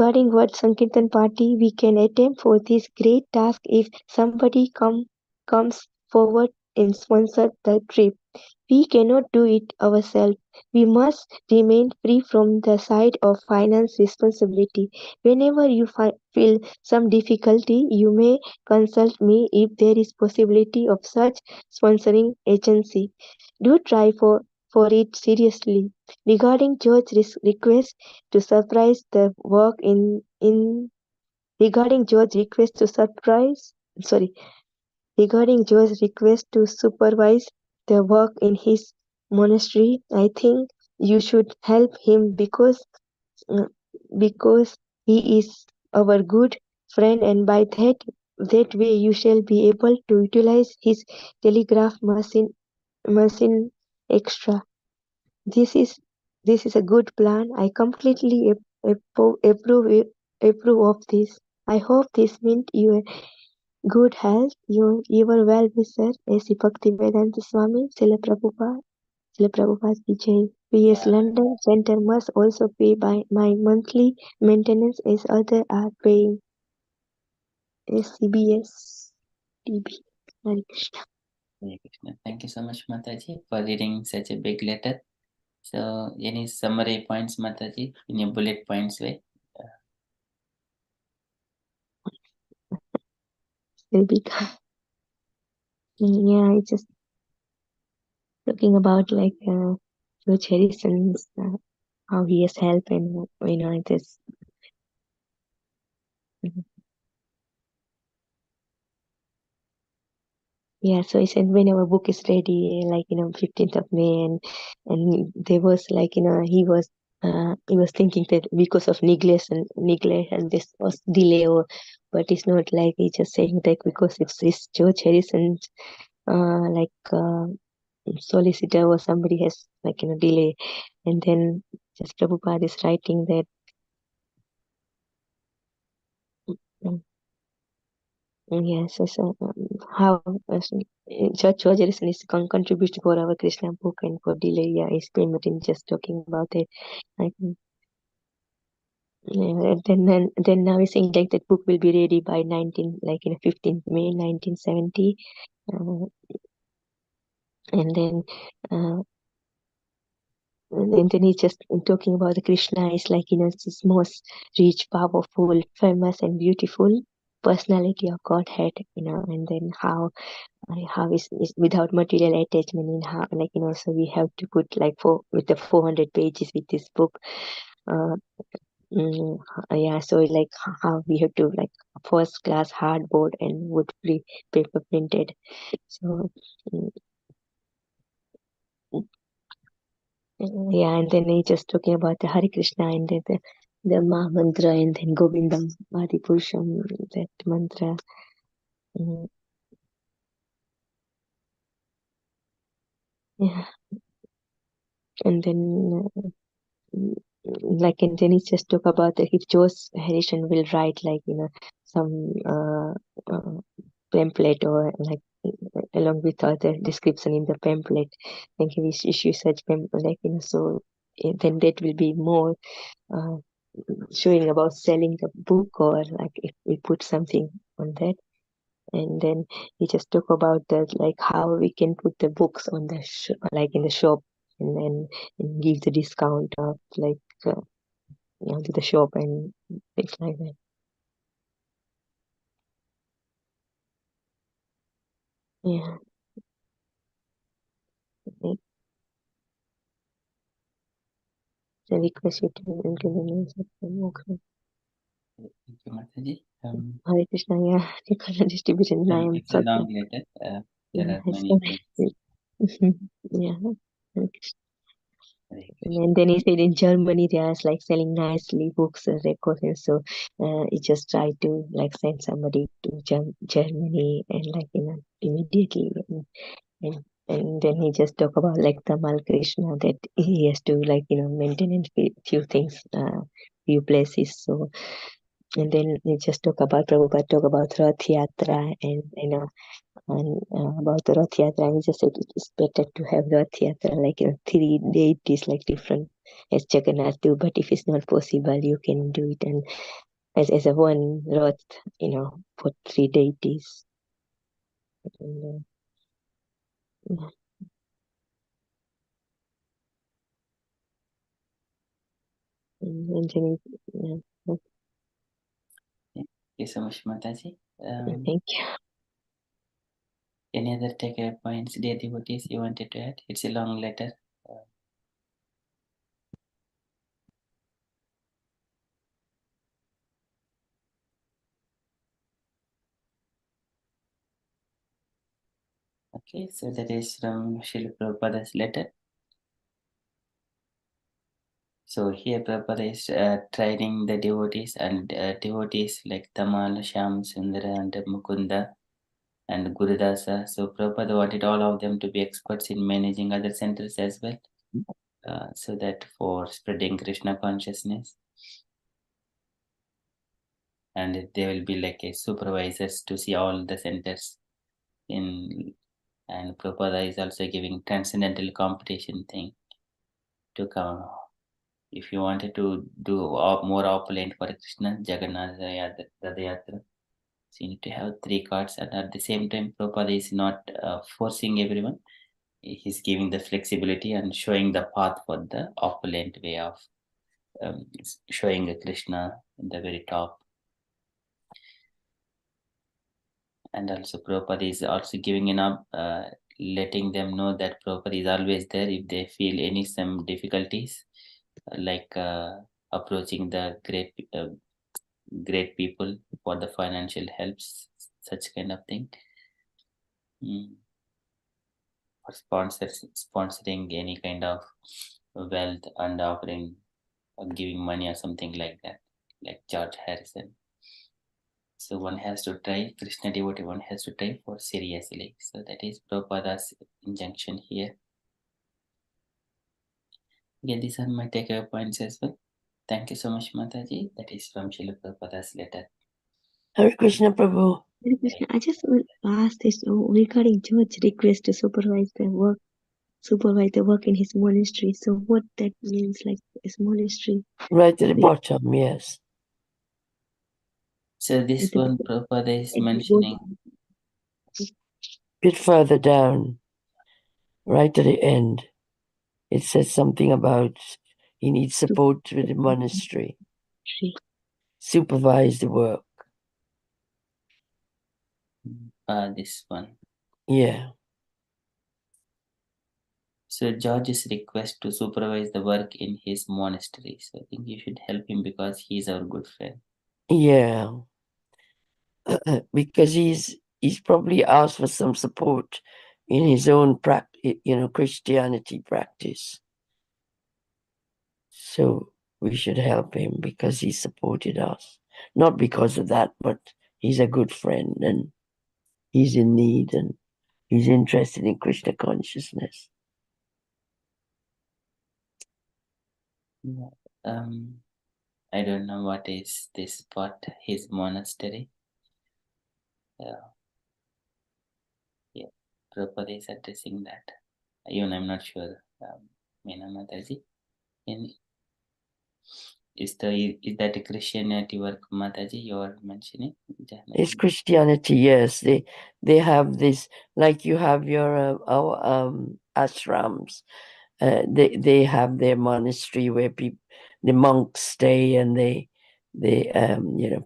can attempt for this great task if somebody comes forward and sponsor the trip. We cannot do it ourselves. We must remain free from the side of finance responsibility. Whenever you feel some difficulty, you may consult me if there is possibility of such sponsoring agency. Do try for it seriously. Regarding church request to surprise the work in regarding George's request to surprise sorry regarding George's request to supervise the work in his monastery, I think you should help him uh, because he is our good friend, and by that way you shall be able to utilize his telegraph machine extra. This is this is a good plan. I completely approve of this. I hope this meant you good health. Your well wisher, A.C. Bhaktivedanta Swami, Srila Prabhupada ki Jai. PS Yeah, London Center must also pay by my monthly maintenance as other are paying. SCBS TB. Hare Krishna. Hare Krishna. Thank you so much, Mataji, for reading such a big letter. So, any summary points, Mataji, in your bullet points way? Will be yeah, it's just talking about like George Harrison's how he has helped and it is yeah. So he said when our book is ready, like 15th of May, and there was like he was he was thinking that because of neglect and this was delay, but it's not like he's just saying that because it's this George Harrison solicitor or somebody has delay, and then just Prabhupada is writing that yes, how George Harrison is contributed for our Krishna book and for delay. Yeah, he's been just talking about it. Like, yeah, then now he's saying like that book will be ready by 15th May 1970, and then uh, and then he's just talking about the Krishna is it's this most rich, powerful, famous, and beautiful personality of Godhead, and then how is without material attachment in how so we have to put with the 400 pages with this book. Uh, Mm, yeah, so how we have to first class hardboard and wood free paper printed. So mm, yeah, and then he just talking about the Hare Krishna and the Ma mantra and then Govindam Adi Purusham, that mantra. Mm, yeah, and then and then he just talk about that if Joe's Harrison will write some pamphlet or along with other description in the pamphlet, then he will issue such pamphlet so then that will be more uh, showing about selling the book or if we put something on that. And then he just talk about that how we can put the books on the in the shop and then give the discount of to the shop and things like that. Yeah. So I request you to into the names of the okay. Thank you, Mataji. Hare Krishna, yeah, you can distribute in name. It's a long letter. There are many things. Yeah. Hare Krishna. Hare Krishna. And then he said in Germany they are selling nicely books records and so he just tried to send somebody to Germany and immediately and then he just talk about Tamal Krishna that he has to maintain and few things few places so and then he just talk about Prabhupada talk about Rath Yatra and and about the Rath Yatra, he just said it is better to have Rath Yatra 3 deities different as Jagannath do, but if it's not possible, you can do it and as a one Rath, for 3 deities. And, yeah. And then, yeah. Thank you so much, Mataji. Thank you. Any other takeaway points, dear devotees, you wanted to add? It's a long letter. Okay, so that is from Srila Prabhupada's letter. So here Prabhupada is training the devotees and devotees like Tamal, Shyam, Sundara, and Mukunda and Gurudasa. So Prabhupada wanted all of them to be experts in managing other centers as well. So that for spreading Krishna consciousness. And they will be like a supervisors to see all the centers in, and Prabhupada is also giving transcendental competition thing to come. If you wanted to do more opulent for Krishna, Jagannath Yatra, so you need to have 3 cards, and at the same time, Prabhupada is not forcing everyone. He's giving the flexibility and showing the path for the opulent way of showing a Krishna in the very top. And also Prabhupada is also giving letting them know that Prabhupada is always there if they feel some difficulties, approaching the great people for the financial helps, such kind of thing. Or sponsoring any kind of wealth and offering or giving money or something like that, like George Harrison. So one has to try, Krishna devotee, one has to try for seriously. So that is Prabhupada's injunction here. Again, these are my takeaway points as well. Thank you so much, Mataji. That is from Srila Prabhupada's letter. Hare Krishna Prabhu. Hare Krishna. I just want to ask this regarding George's request to supervise the work in his monastery. So what that means, like his monastery? Right at the bottom, yes. So this one Prabhupada is mentioning. Bit further down, right at the end, it says something about he needs support with the monastery. Supervise the work. This one. Yeah. So George's request to supervise the work in his monastery. So I think you should help him because he's our good friend. Yeah. Because he's probably asked for some support in his own Christianity practice. So we should help him because he supported us. Not because of that, but he's a good friend and he's in need and he's interested in Krishna consciousness. I don't know what is this spot, his monastery. Yeah, Prabhupada is addressing that. Even I'm not sure, Meena Mataji. Is that a Christianity work, Mataji, you are mentioning? It's Christianity, yes. They have this, like you have your our ashrams. They have their monastery where the monks stay and they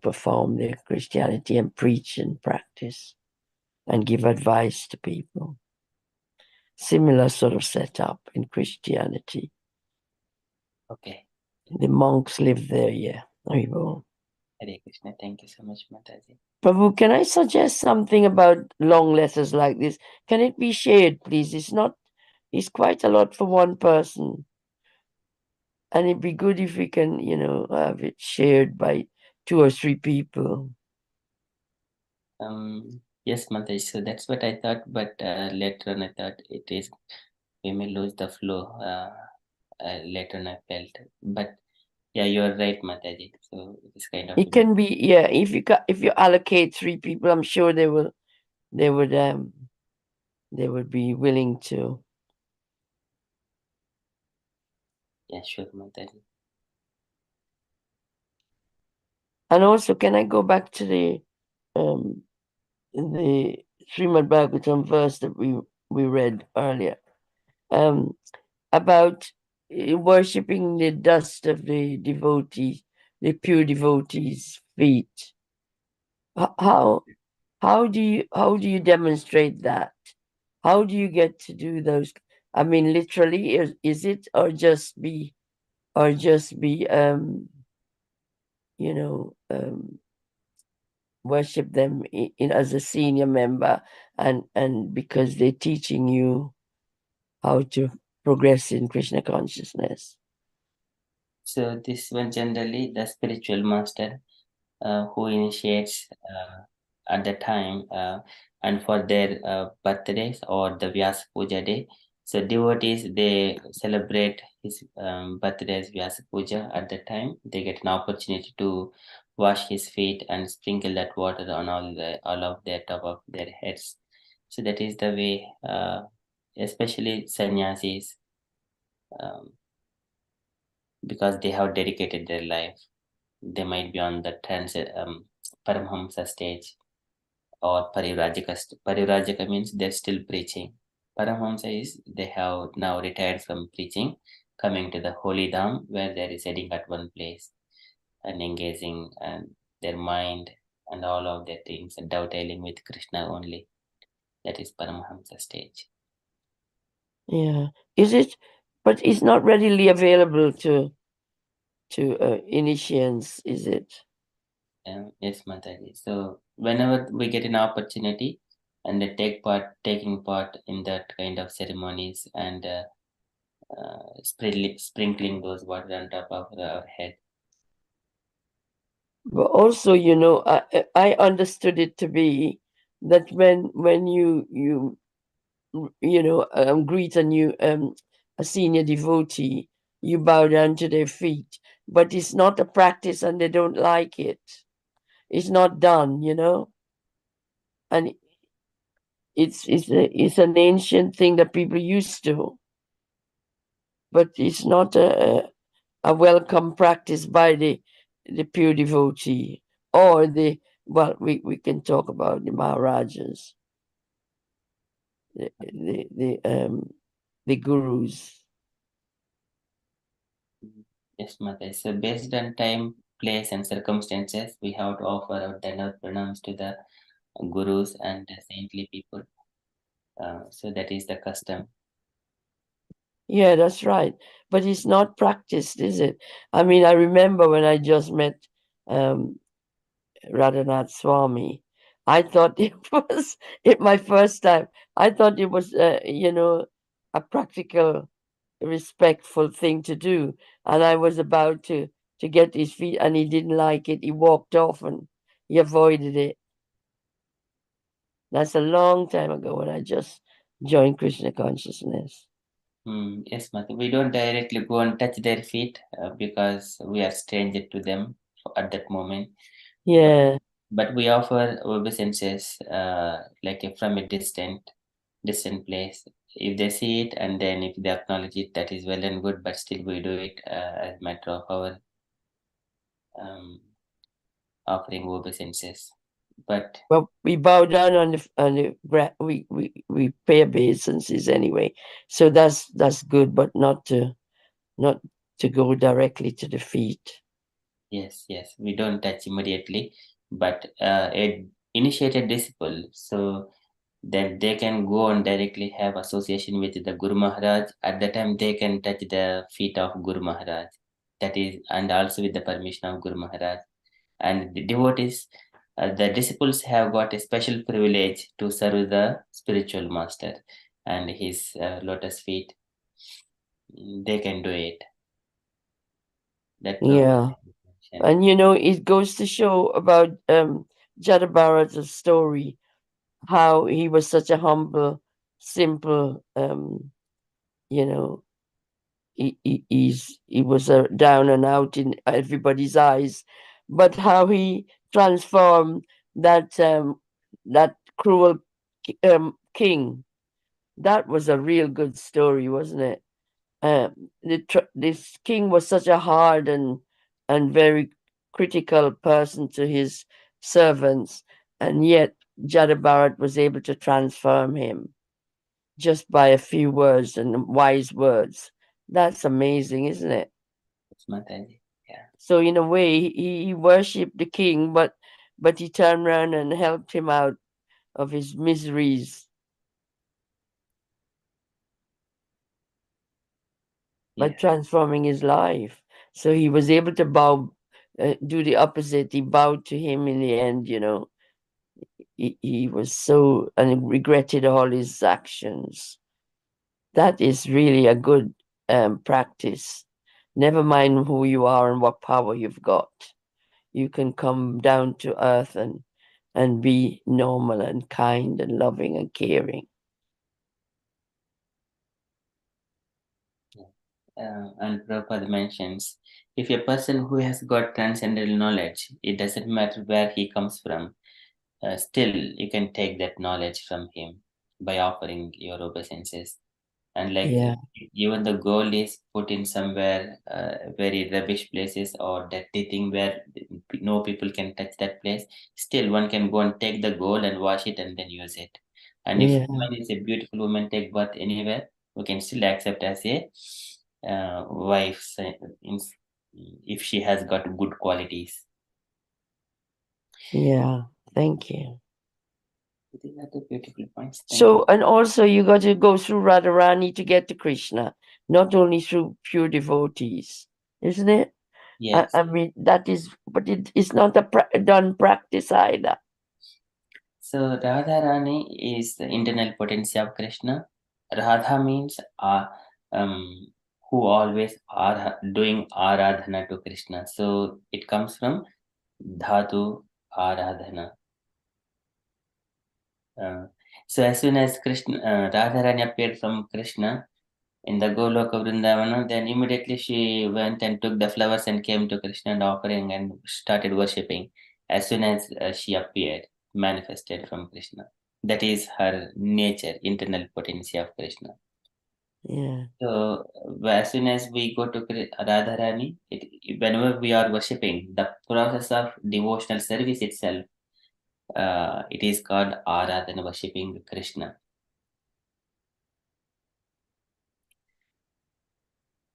perform their Christianity and preach and practice and give advice to people. Similar sort of setup in Christianity. Okay. The monks live there, yeah. Hare Krishna, thank you so much, Mataji. Prabhu, can I suggest something about long letters like this? Can it be shared, please? It's quite a lot for one person. And it'd be good if we can, have it shared by 2 or 3 people. Yes, Mataji. So that's what I thought, but later on I thought we may lose the flow. Later on I felt, but yeah, you are right, Mataji. So this kind of. It can be, yeah. If you allocate 3 people, I'm sure they would be willing to. Yeah, sure, Mataji. And also, can I go back to the Srimad Bhagavatam verse that we read earlier, about worshipping the dust of the devotees, the pure devotees' feet. How do you demonstrate that? How do you get to do those? I mean, literally, is it or just be worship them in as a senior member and because they're teaching you how to progress in Krishna consciousness. So this one generally the spiritual master who initiates at the time and for their birthdays or the Vyasa Puja day. So devotees they celebrate his birthday as Vyasa Puja. At the time they get an opportunity to wash his feet and sprinkle that water on all of their top of their heads. So that is the way, especially sannyasis, um, because they have dedicated their life. They might be on the Paramhamsa stage or Parivrajaka. Parivrajaka means they're still preaching. Paramhamsa is they have now retired from preaching, coming to the holy dham where they are residing at one place and engaging and their mind and all of their things and dovetailing with Krishna only. That is Paramahamsa stage. Yeah, is it? But it's not readily available to initiates, is it? Yes, Mataji. So whenever we get an opportunity and they taking part in that kind of ceremonies and sprinkling those water on top of our head. But also, I understood it to be that when you greet a senior devotee, you bow down to their feet. But it's not a practice, and they don't like it. It's not done, and it's an ancient thing that people used to, but it's not a welcome practice by the pure devotee or we can talk about the Maharajas, the gurus. Yes, Mother. So based on time, place, and circumstances, we have to offer our Dandavat pranams to the gurus and the saintly people. So that is the custom. Yeah, that's right. But it's not practiced, is it? I mean, I remember when I just met Radhanath Swami, I thought my first time. I thought it was, a practical, respectful thing to do. And I was about to get his feet, and he didn't like it. He walked off and he avoided it. That's a long time ago when I just joined Krishna consciousness. Yes, Mother. We don't directly go and touch their feet because we are stranger to them at that moment. Yeah. But we offer obeisances like from a distant place. If they see it and then if they acknowledge it, that is well and good. But still, we do it as a matter of our offering obeisances. But Well, we bow down we pay obeisances anyway. So that's good, but not to go directly to the feet. yes, we don't touch immediately, but a initiated disciple, so then they can go and directly have association with the Guru Maharaj. At the time, they can touch the feet of Guru Maharaj. That is, and also with the permission of Guru Maharaj. And the devotees, the disciples have got a special privilege to serve the spiritual master and his lotus feet. They can do it. That Yeah. And it goes to show about Jada Bharat's story, how he was such a humble, simple, he was down and out in everybody's eyes, but how he transformed that cruel king. That was a real good story, wasn't it? This king was such a hard and very critical person to his servants, and yet Jada Bharat was able to transform him just by a few words and wise words. That's amazing, isn't it? Yeah. So in a way, he worshipped the king, but he turned around and helped him out of his miseries by transforming his life. So he was able to do the opposite. He bowed to him in the end. He was so, and regretted all his actions. That is really a good practice. Never mind who you are and what power you've got. You can come down to earth and be normal and kind and loving and caring. And Prabhupada mentions, if a person who has got transcendental knowledge, it doesn't matter where he comes from, still you can take that knowledge from him by offering your obeisances. And even the gold is put in somewhere very rubbish places or dirty thing where no people can touch that place, still one can go and take the gold and wash it and then use it. And if one is a beautiful woman take birth anywhere, we can still accept as a wife if she has got good qualities. Yeah, thank you. These are the beautiful points. And also you got to go through Radharani to get to Krishna, not only through pure devotees, isn't it? Yes. I mean, that is, but it's not a done practice either. So Radharani is the internal potency of Krishna. Radha means who always are doing Aradhana to Krishna. So it comes from Dhatu Aradhana. So as soon as Radharani appeared from Krishna in the Goloka Vrindavana, then immediately she went and took the flowers and came to Krishna and offering and started worshipping as soon as she appeared, manifested from Krishna. That is her nature, internal potency of Krishna. Yeah. So as soon as we go to Radharani, whenever we are worshipping, the process of devotional service itself, it is called Aradhana, worshipping Krishna.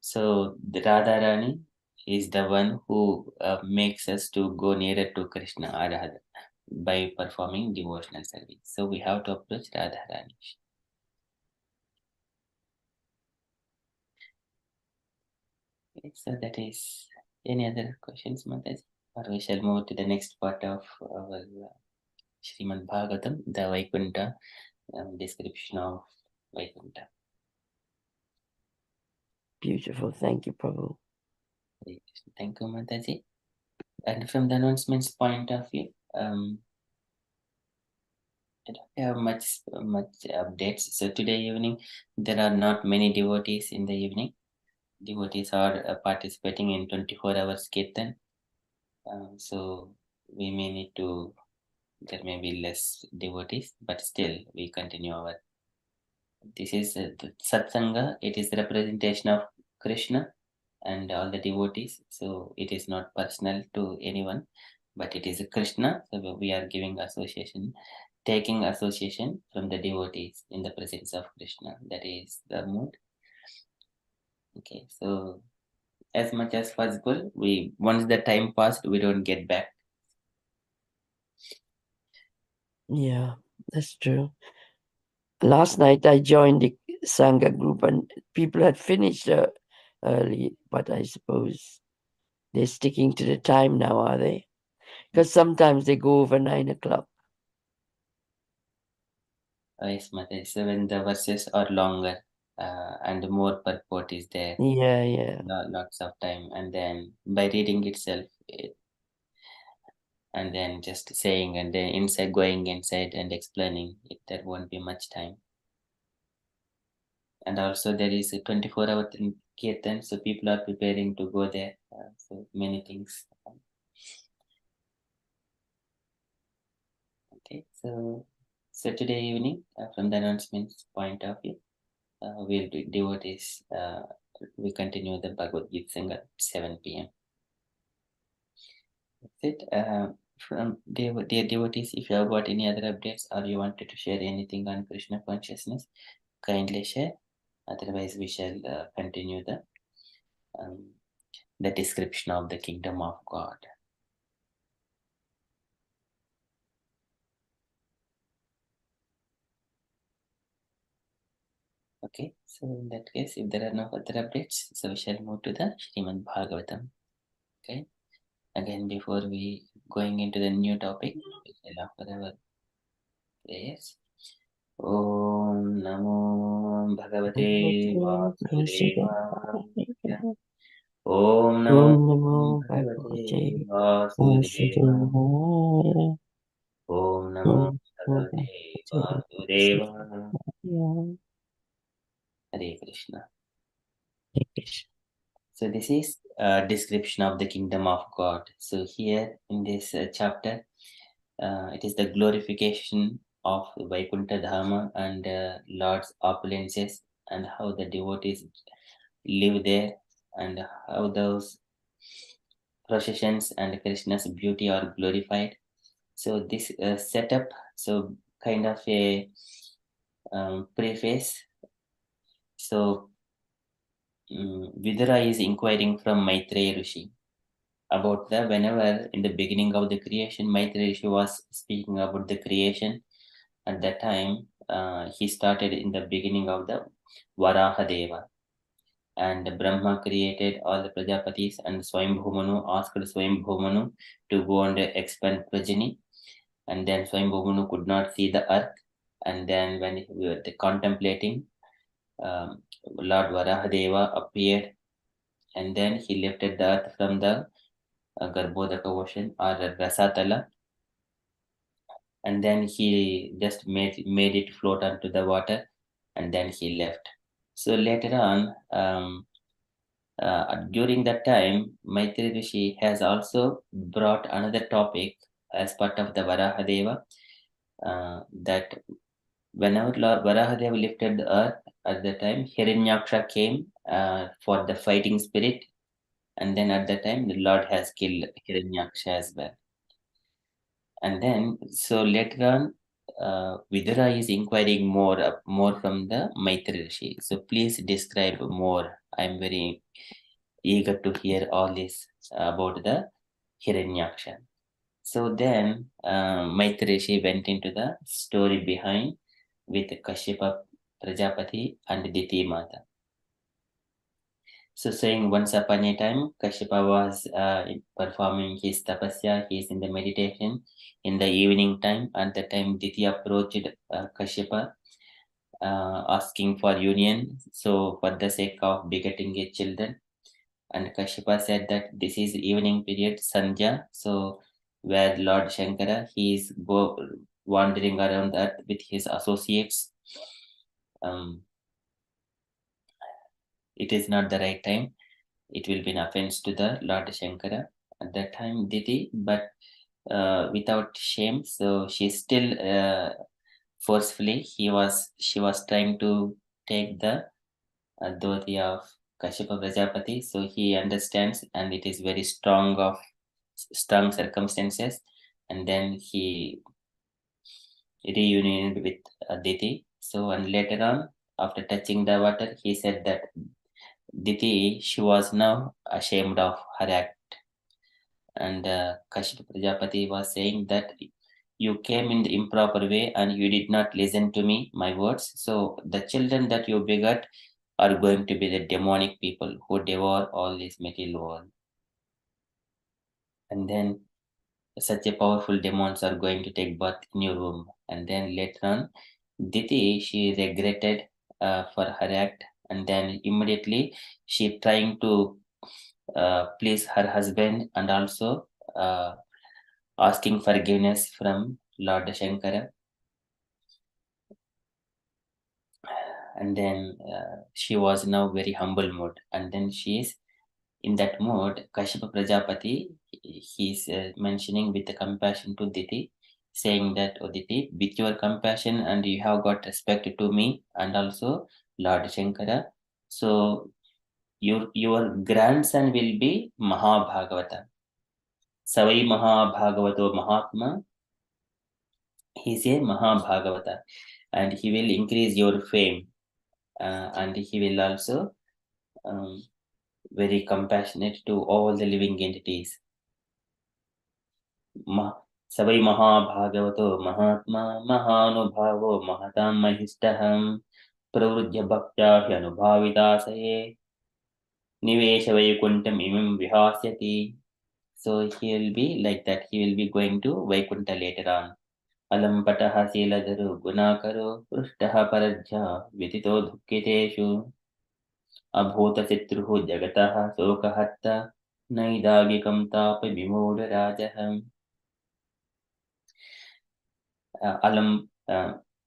So the Radharani is the one who makes us to go nearer to Krishna Aradhana by performing devotional service. So we have to approach Radharani. Okay, so that is any other questions, Mataji? Or we shall move to the next part of our Srimad Bhagavatam, the Vaikunta description of Vaikunta. Beautiful. Thank you, Prabhu. Thank you, Mataji. And from the announcements point of view, I don't have much updates. So today evening, there are not many devotees in the evening. Devotees are participating in 24 hours kirtan. So we may need to, there may be less devotees, but still we continue our. This is the satsanga. It is the representation of Krishna and all the devotees. So it is not personal to anyone, but it is Krishna. So we are giving association, taking association from the devotees in the presence of Krishna. That is the mood. Okay, so as much as possible, we once the time passed, we don't get back. Yeah, that's true. Last night I joined the Sangha group and people had finished early, but I suppose they're sticking to the time now, are they? Because sometimes they go over 9 o'clock. Yes, Mataji. So when the verses are longer and more purport is there, Yeah. lots of time, and then by reading itself, and then just saying, and then inside going inside and explaining it, there won't be much time. And also there is a 24-hour kirtan, so people are preparing to go there. So many things. Okay, so today evening, from the announcements point of view, we'll do devotees. We continue the Bhagavad Gita Sangha at 7 p.m. That's it. From dear devotees, if you have got any other updates or you wanted to share anything on Krishna consciousness, kindly share. Otherwise, we shall continue the description of the kingdom of God. Okay, so in that case, if there are no other updates, so we shall move to the Srimad Bhagavatam. Okay, again, before we going into the new topic, we shall offer our prayers. Om Namo Bhagavate Vasudevaya. Om Namo Bhagavate Vasudevaya. Om Namo Bhagavate Vasudevaya. Hare Krishna. So this is a description of the kingdom of God. So here in this chapter, it is the glorification of Vaikuntha Dharma and Lord's opulences and how the devotees live there and how those processions and Krishna's beauty are glorified. So this setup, so kind of a preface. So Vidura is inquiring from Maitreya Rishi about the whenever in the beginning of the creation, Maitreya Rishi was speaking about the creation. At that time, he started in the beginning of the Varaha Deva. And Brahma created all the Prajapatis, and Swayambhumanu asked Swayambhumanu to go and expand progeny. And then Swayambhumanu could not see the earth. And then when we were contemplating, Lord Varahadeva appeared, and then he lifted the earth from the Garbhodaka ocean or Rasatala, and then he just made it float onto the water, and then he left. So later on, during that time, Maitri Rishi has also brought another topic as part of the Varahadeva, that whenever Lord Varahadeva lifted the earth, at the time Hiranyaksha came for the fighting spirit, and then at the time the Lord has killed Hiranyaksha as well. And then so later on, Vidura is inquiring more from the Maitri Rishi. So please describe more. I'm very eager to hear all this about the Hiranyaksha. So then Maitri Rishi went into the story behind with Kashyapa Prajapati and Diti Mata. So saying once upon a time, Kashyapa was performing his tapasya, he is in the meditation in the evening time. At the time, Diti approached Kashyapa asking for union, so for the sake of begetting a children. And Kashyapa said that this is evening period, Sandhya, so where Lord Shankara, he is wandering around the earth with his associates. It is not the right time. It will be an offense to the Lord Shankara. At that time, Diti, but without shame, so she still forcefully, she was trying to take the dhoti of Kashyapa Prajapati, so he understands, and it is very strong circumstances, and then he reunited with Diti. So, and later on, after touching the water, he said that Diti, she was now ashamed of her act, and Kashyapa Prajapati was saying that you came in the improper way and you did not listen to me, my words. So the children that you begot are going to be the demonic people who devour all this material world. And then such a powerful demons are going to take birth in your womb. And then later on, Diti, she regretted for her act, and then immediately she trying to please her husband, and also asking forgiveness from Lord Shankara. And then she was now very humble mood, and then she is in that mode. Kashyapa Prajapati, he is mentioning with the compassion to Diti, saying that, oh Diti, with your compassion and you have got respect to me and also Lord Shankara, so your grandson will be Mahabhagavata. Savai Mahabhagavato Mahatma, he is a Mahabhagavata, and he will increase your fame, and he will also very compassionate to all the living entities. Savai Mahabhagavato Mahatma Mahanubhavo Mahatam Mahistaham Pravruddhya Bhaktya Anubhavidasaye Nivesha Vaikuntam Imam Vihasyati. So he will be like that. He will be going to Vaikunta later on. Alam pataha siladharu gunakaro prushtaha paradhya vidito dhukkiteshu abhuta sitruhu jagataha sokahatta naidagikam tapa vimoda rajaham. Alam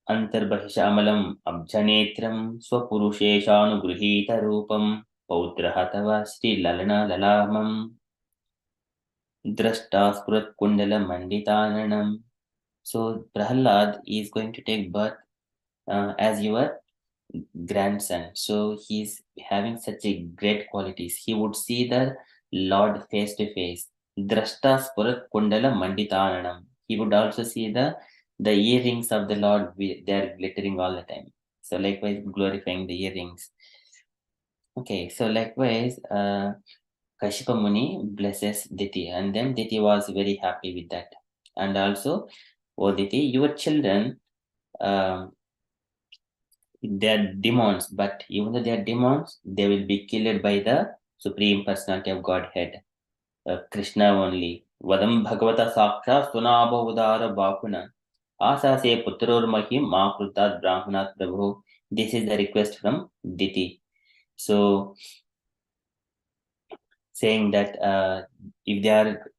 antarbhishaamalam abjanetram swapuruseshanugruhita rupam pautraha tava sri lalana lalamam drashta spurat kundala manditananam. So Prahlad is going to take birth as your grandson. So he's having such a great qualities. He would see the Lord face to face. Drashta spurat kundala manditananam. He would also see the earrings of the Lord. They are glittering all the time. So likewise glorifying the earrings. Okay, so likewise Kashyapa Muni blesses Diti, and then Diti was very happy with that. And also, oh Diti, your children, they are demons, but even though they are demons, they will be killed by the Supreme Personality of Godhead, Krishna only. Vadam Bhagavata Saksha Sunabha Udara Bakuna Asase Putror Mahim Makrutat Brahmanat Prabhu This is the request from Diti. So, saying that if they are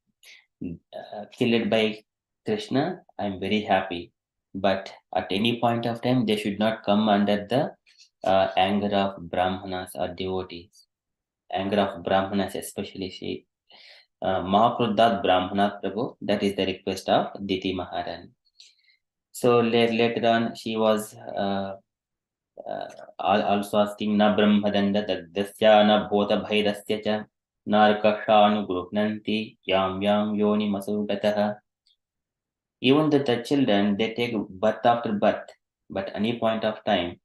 killed by Krishna, I'm very happy. But at any point of time, they should not come under the anger of Brahmanas or devotees. Anger of Brahmanas, especially she. Mahakruddhat Brahmanat Prabhu, that is the request of Diti Maharani. So later on, she was also asking na brahmadanda dagdasya na bhota bhairasya cha narkashanu gruhnanti yam yam yoni masugataha. Even the children, they take birth after birth, but any point of time,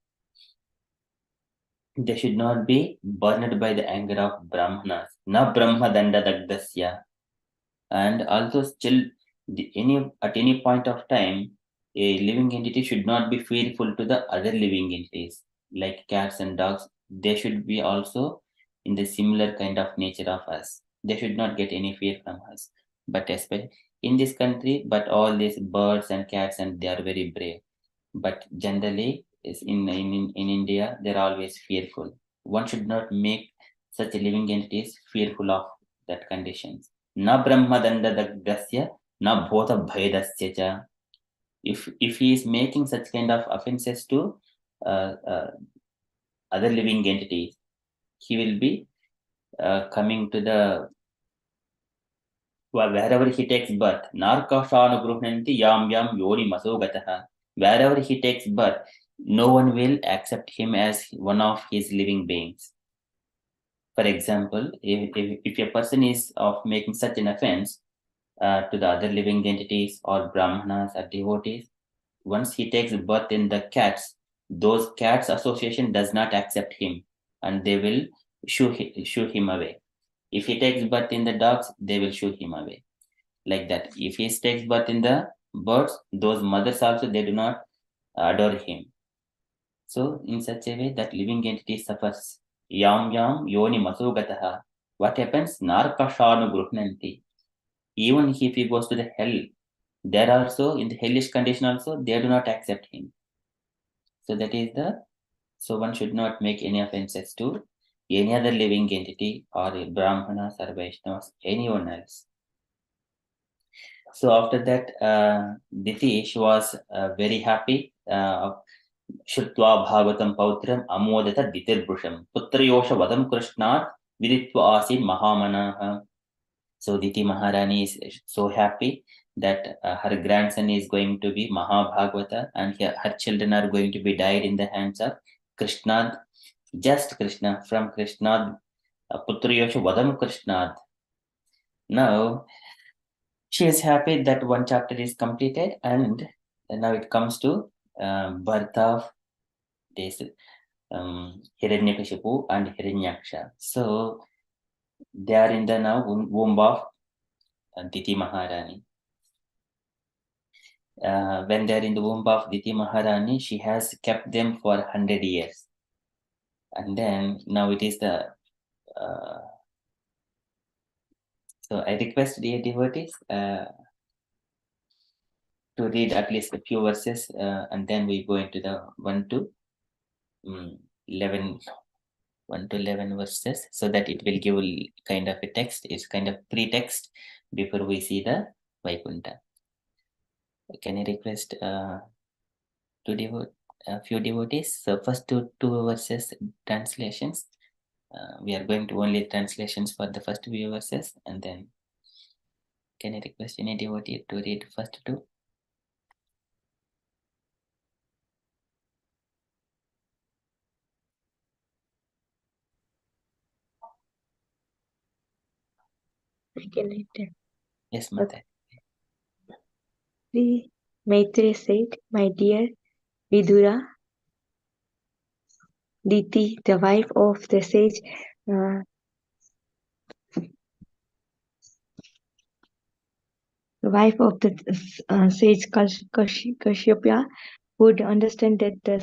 they should not be burned by the anger of Brahmanas. Na brahmadanda dagdasya. And also still, at any point of time, a living entity should not be fearful to the other living entities, like cats and dogs. They should be also in the similar kind of nature of us. They should not get any fear from us. But especially in this country, but all these birds and cats, and they are very brave. But generally, is in India, they're always fearful. One should not make such living entities fearful of that conditions. Na brahmadanda dagdasya, na bhota bhaidasya cha. If he is making such kind of offenses to uh, uh, other living entities, he will be coming to the wherever he takes birth. Narkashanugruhnanti yam yam yoni masogataha. Wherever he takes birth, no one will accept him as one of his living beings. For example, if a person is of making such an offense to the other living entities or brahmanas or devotees, once he takes birth in the cats, those cats association does not accept him and they will shoo him away. If he takes birth in the dogs, they will shoo him away. Like that. If he takes birth in the birds, those mothers also, they do not adore him. So in such a way that living entity suffers. Yam yam yoni masugataha. What happens? Narkashanu gruhnanti. Even if he goes to the hell, there also, in the hellish condition also, they do not accept him. So that is so one should not make any offenses to any other living entity or Brahmanas or Vaishnavas, anyone else. So after that, Diti, she was very happy. Shrutva Bhagavatam Pautram Amodata Ditirpusham Putrayosha Vadam Krishnat Viditva Asin Mahamanaha. So Diti Maharani is so happy that her grandson is going to be Mahabhagavata and her children are going to be died in the hands of Krishnad, just Krishna, from Krishnad, Putrayosha Vadam Krishnad. Now, she is happy that one chapter is completed and now it comes to birth of this Hiranyakashipu and Hiranyaksha. So they are in the now womb of Diti Maharani. When they are in the womb of Diti Maharani, she has kept them for 100 years. And then now it is the so I request dear devotees to read at least a few verses and then we go into the 1 to 11 verses so that it will give kind of a text. It's kind of pretext before we see the Vaikunta. Can I request a few devotees? So first two verses translations. We are going to only translations for the first few verses and then can I request any devotee to read first two? I can read that. Yes, Mata. Sri Maitreya said, "My dear Vidura, Diti, the wife of the sage sage Kashyapa, would understand that the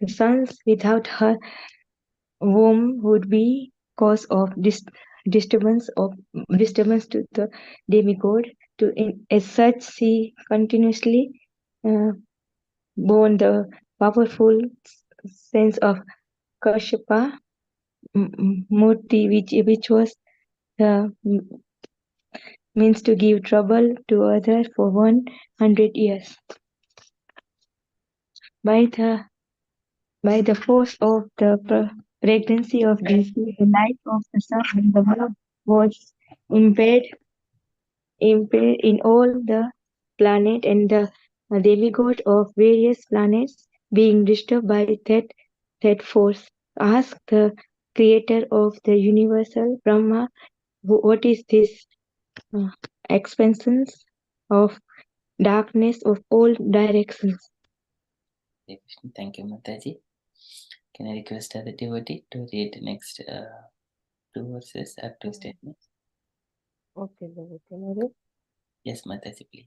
sons without her womb would be cause of disturbance to the demigod. As such, she continuously born the powerful sense of Kashyapa Murti, which was the means to give trouble to others for 100 years. By the force of the pregnancy of Devi, the light of the sun and the moon was impaired in all the planet, and the demigod of various planets being disturbed by that force asked the creator of the universal Brahma, what is this expansion of darkness of all directions? Thank you, Mataji. Can I request other devotee to read the next 2 verses or 2 statements? Okay, Devotee. Yes, Mataji, please.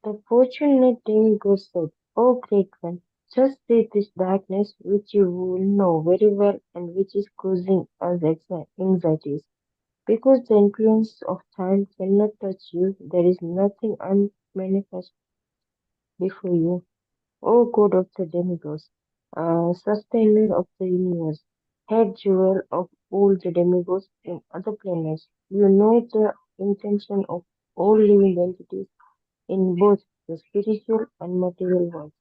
The fortunate demigod said, O great one, just see this darkness which you will know very well and which is causing us anxieties. Because the influence of time cannot touch you, there is nothing unmanifest before you. O God of the demigods, sustainer of the universe, head jewel of all the demigods in other planets, you know the intention of all living entities in both the spiritual and material worlds.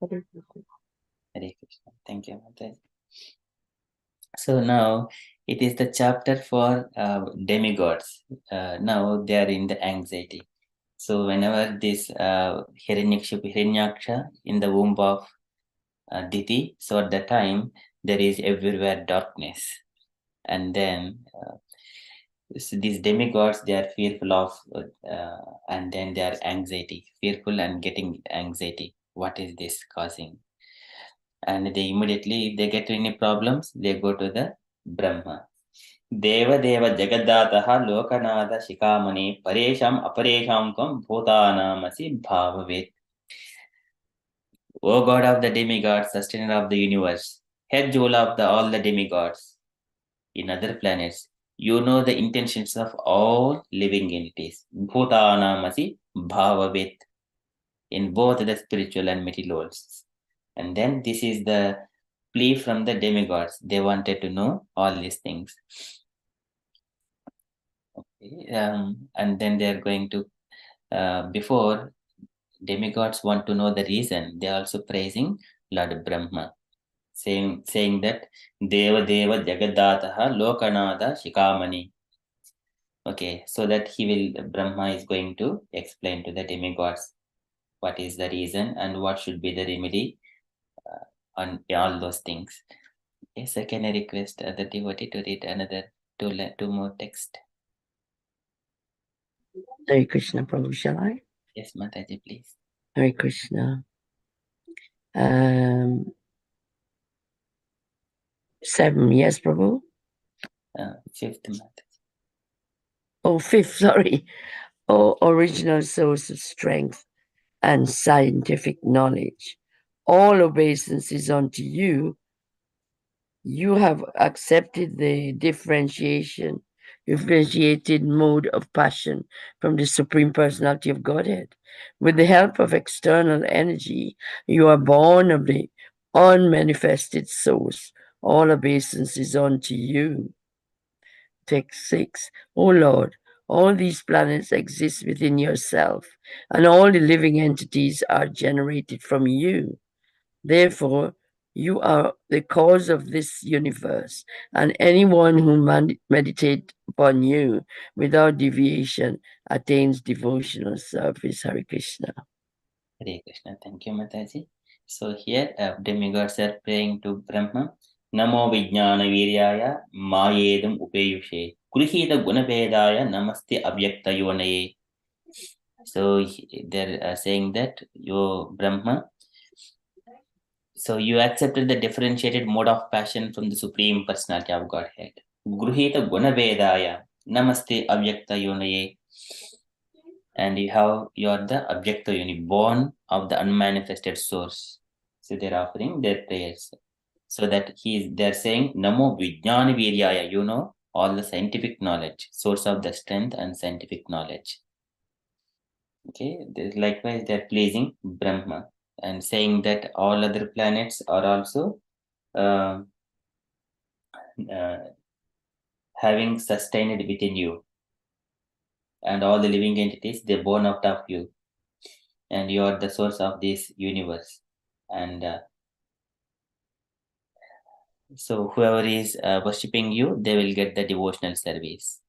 Hare Krishna. Hare Krishna. Thank you, Mataji. So now it is the chapter for demigods. Now they are in the anxiety. So whenever this Hiranyaksha in the womb of Diti, so at that time there is everywhere darkness. And then these demigods, they are fearful of, and then they are anxiety, fearful and getting anxiety. What is this causing? And they immediately, if they get any problems, they go to the Brahma. Deva Deva Jagadataha Lokanatha Shikamani Paresham Aparesham Tvam Bhutanamasi Bhavavet. O God of the demigods, sustainer of the universe, head jewel of all the demigods in other planets, you know the intentions of all living entities. Bhutanamasi Bhavavet, in both the spiritual and material worlds. And then this is the plea from the demigods. They wanted to know all these things. Okay. And then they are going to, before demigods want to know the reason, they are also praising Lord Brahma, saying that Deva Deva Jagadataha Lokanatha Shikamani. Okay, so that Brahma is going to explain to the demigods what is the reason and what should be the remedy on all those things. Yes, I can request the devotee to read another two more text. Hare Krishna, Prabhu, shall I? Yes, Mataji, please. Hare Krishna. 7, yes, Prabhu? 5th, Mataji. Oh, 5th, sorry. Oh, original source of strength and scientific knowledge. All obeisances unto you. You have accepted the differentiated mode of passion from the Supreme Personality of Godhead. With the help of external energy, you are born of the unmanifested source. All obeisances unto you. Text 6. O Lord, all these planets exist within yourself, and all the living entities are generated from you. Therefore, you are the cause of this universe, and anyone who meditates upon you without deviation attains devotional service. Hare Krishna. Hare Krishna. Thank you, Mataji. So here, demigods are praying to Brahma. Namo Vijnana Viryaya Mayedam Upeyushe Kurihita Gunabedaya Namaste Abhyakta Yonaye. So they're saying that you, Brahma, so you accepted the differentiated mode of passion from the Supreme Personality of Godhead. Gruhita Gunabedaya Namaste Abhyakta Yonaye. And you are the Abhyakta Yoni, born of the unmanifested source. So they're offering their prayers. So that they're saying Namo Vijnana Viryaya, you know all the scientific knowledge, source of the strength and scientific knowledge. Okay, likewise they're pleasing Brahma, and saying that all other planets are also uh, uh, having sustained within you, and all the living entities, they're born out of you, and you are the source of this universe. And so whoever is worshipping you, they will get the devotional service.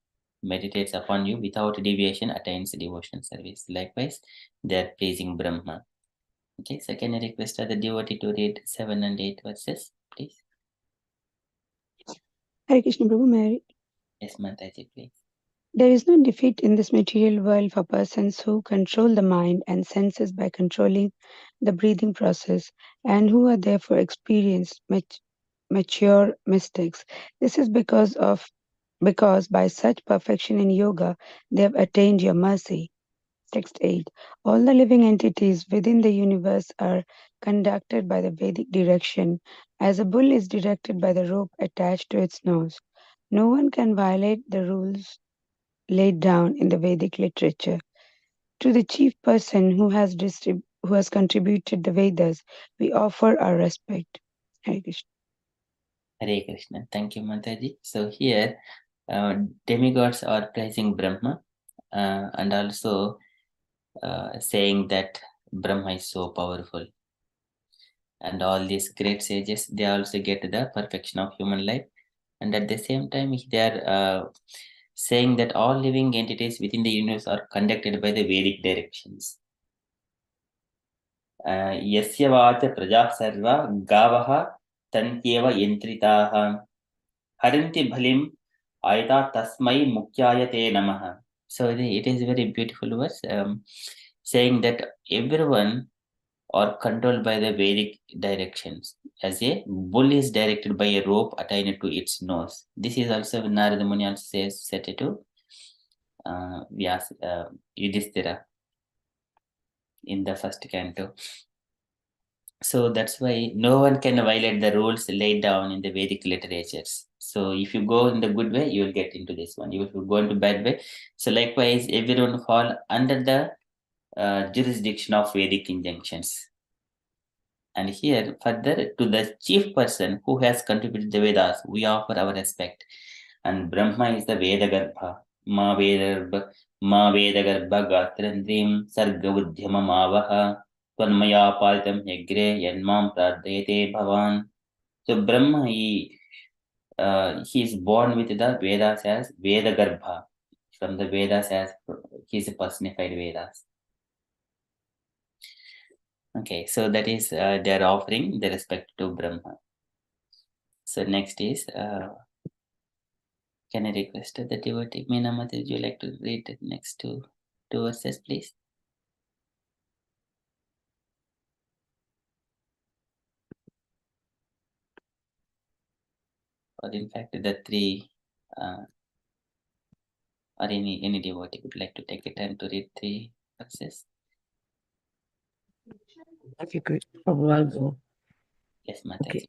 Meditates upon you without deviation, attains devotional service. Likewise, they are pleasing Brahma. Okay, so can I request the devotee to read 7 and 8 verses, please? Hare Krishna Prabhu, may I read? Yes, Mataji, please. There is no defeat in this material world for persons who control the mind and senses by controlling the breathing process, and who are therefore experienced mature mystics. This is because by such perfection in yoga they have attained your mercy. Text 8. All the living entities within the universe are conducted by the Vedic direction, as a bull is directed by the rope attached to its nose. No one can violate the rules laid down in the Vedic literature. To the chief person who has contributed the Vedas, we offer our respect. Hare Krishna. Hare Krishna. Thank you, Mataji. So here, demigods are praising Brahma and also saying that Brahma is so powerful. And all these great sages, they also get the perfection of human life. And at the same time, they are saying that all living entities within the universe are conducted by the Vedic directions. Yasya vacha praja sarva gavaha tantyeva yantritaha haranti bhalim ayata tasmai mukyayate namaha. So it is a very beautiful verse saying that everyone are controlled by the Vedic directions. As a bull is directed by a rope attached to its nose. This is also Narada Muni also said it to Yudhishthira in the first canto. So that's why no one can violate the rules laid down in the Vedic literatures. So if you go in the good way, you will get into this one. If you go into bad way, so likewise everyone fall under the jurisdiction of Vedic injunctions. And here, further, to the chief person who has contributed the Vedas, we offer our respect. And Brahma is the Vedagarbha. Ma Vedagarbha Gatrandrim Sarga Udyama Mavaha Tvanmaya Palitam Yagre Yanmam Pradayate Bhavan. So Brahma, he is born with the Vedas as Vedagarbha. From the Vedas as he is a personified Vedas. Okay, so that is they are offering the respect to Brahma. So next is, can I request the devotee Meena Mataji, would you like to read the next two verses, please? Or in fact, the three, or any devotee would like to take the time to read 3 verses? Okay, good. Oh, I'll go. Yes, Mataji. Okay.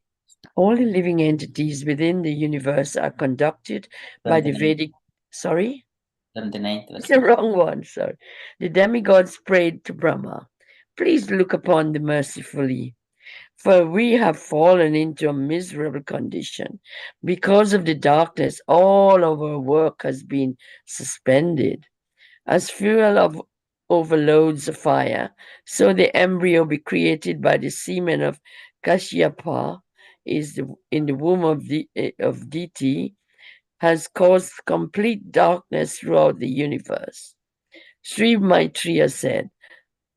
All the living entities within the universe are conducted by the Vedic. Sorry? From the 9th verse. It's the wrong one, sorry. The demigods prayed to Brahma, please look upon the mercifully, for we have fallen into a miserable condition. Because of the darkness, all of our work has been suspended. As fuel of overloads of fire, so the embryo be created by the semen of Kashyapa is in the womb of Diti has caused complete darkness throughout the universe. Sri Maitreya said,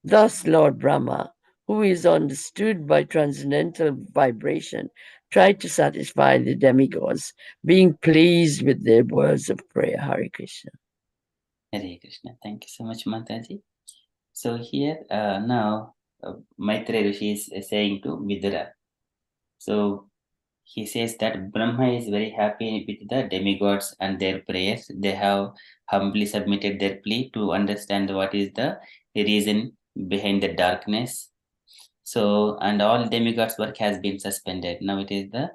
thus Lord Brahma, who is understood by transcendental vibration, tried to satisfy the demigods, being pleased with their words of prayer. Hare Krishna. Hare Krishna. Thank you so much, Mataji. So here, now, Maitreya Rishi is saying to Vidura. So he says that Brahma is very happy with the demigods and their prayers. They have humbly submitted their plea to understand what is the reason behind the darkness. So, and all demigods' work has been suspended. Now it is the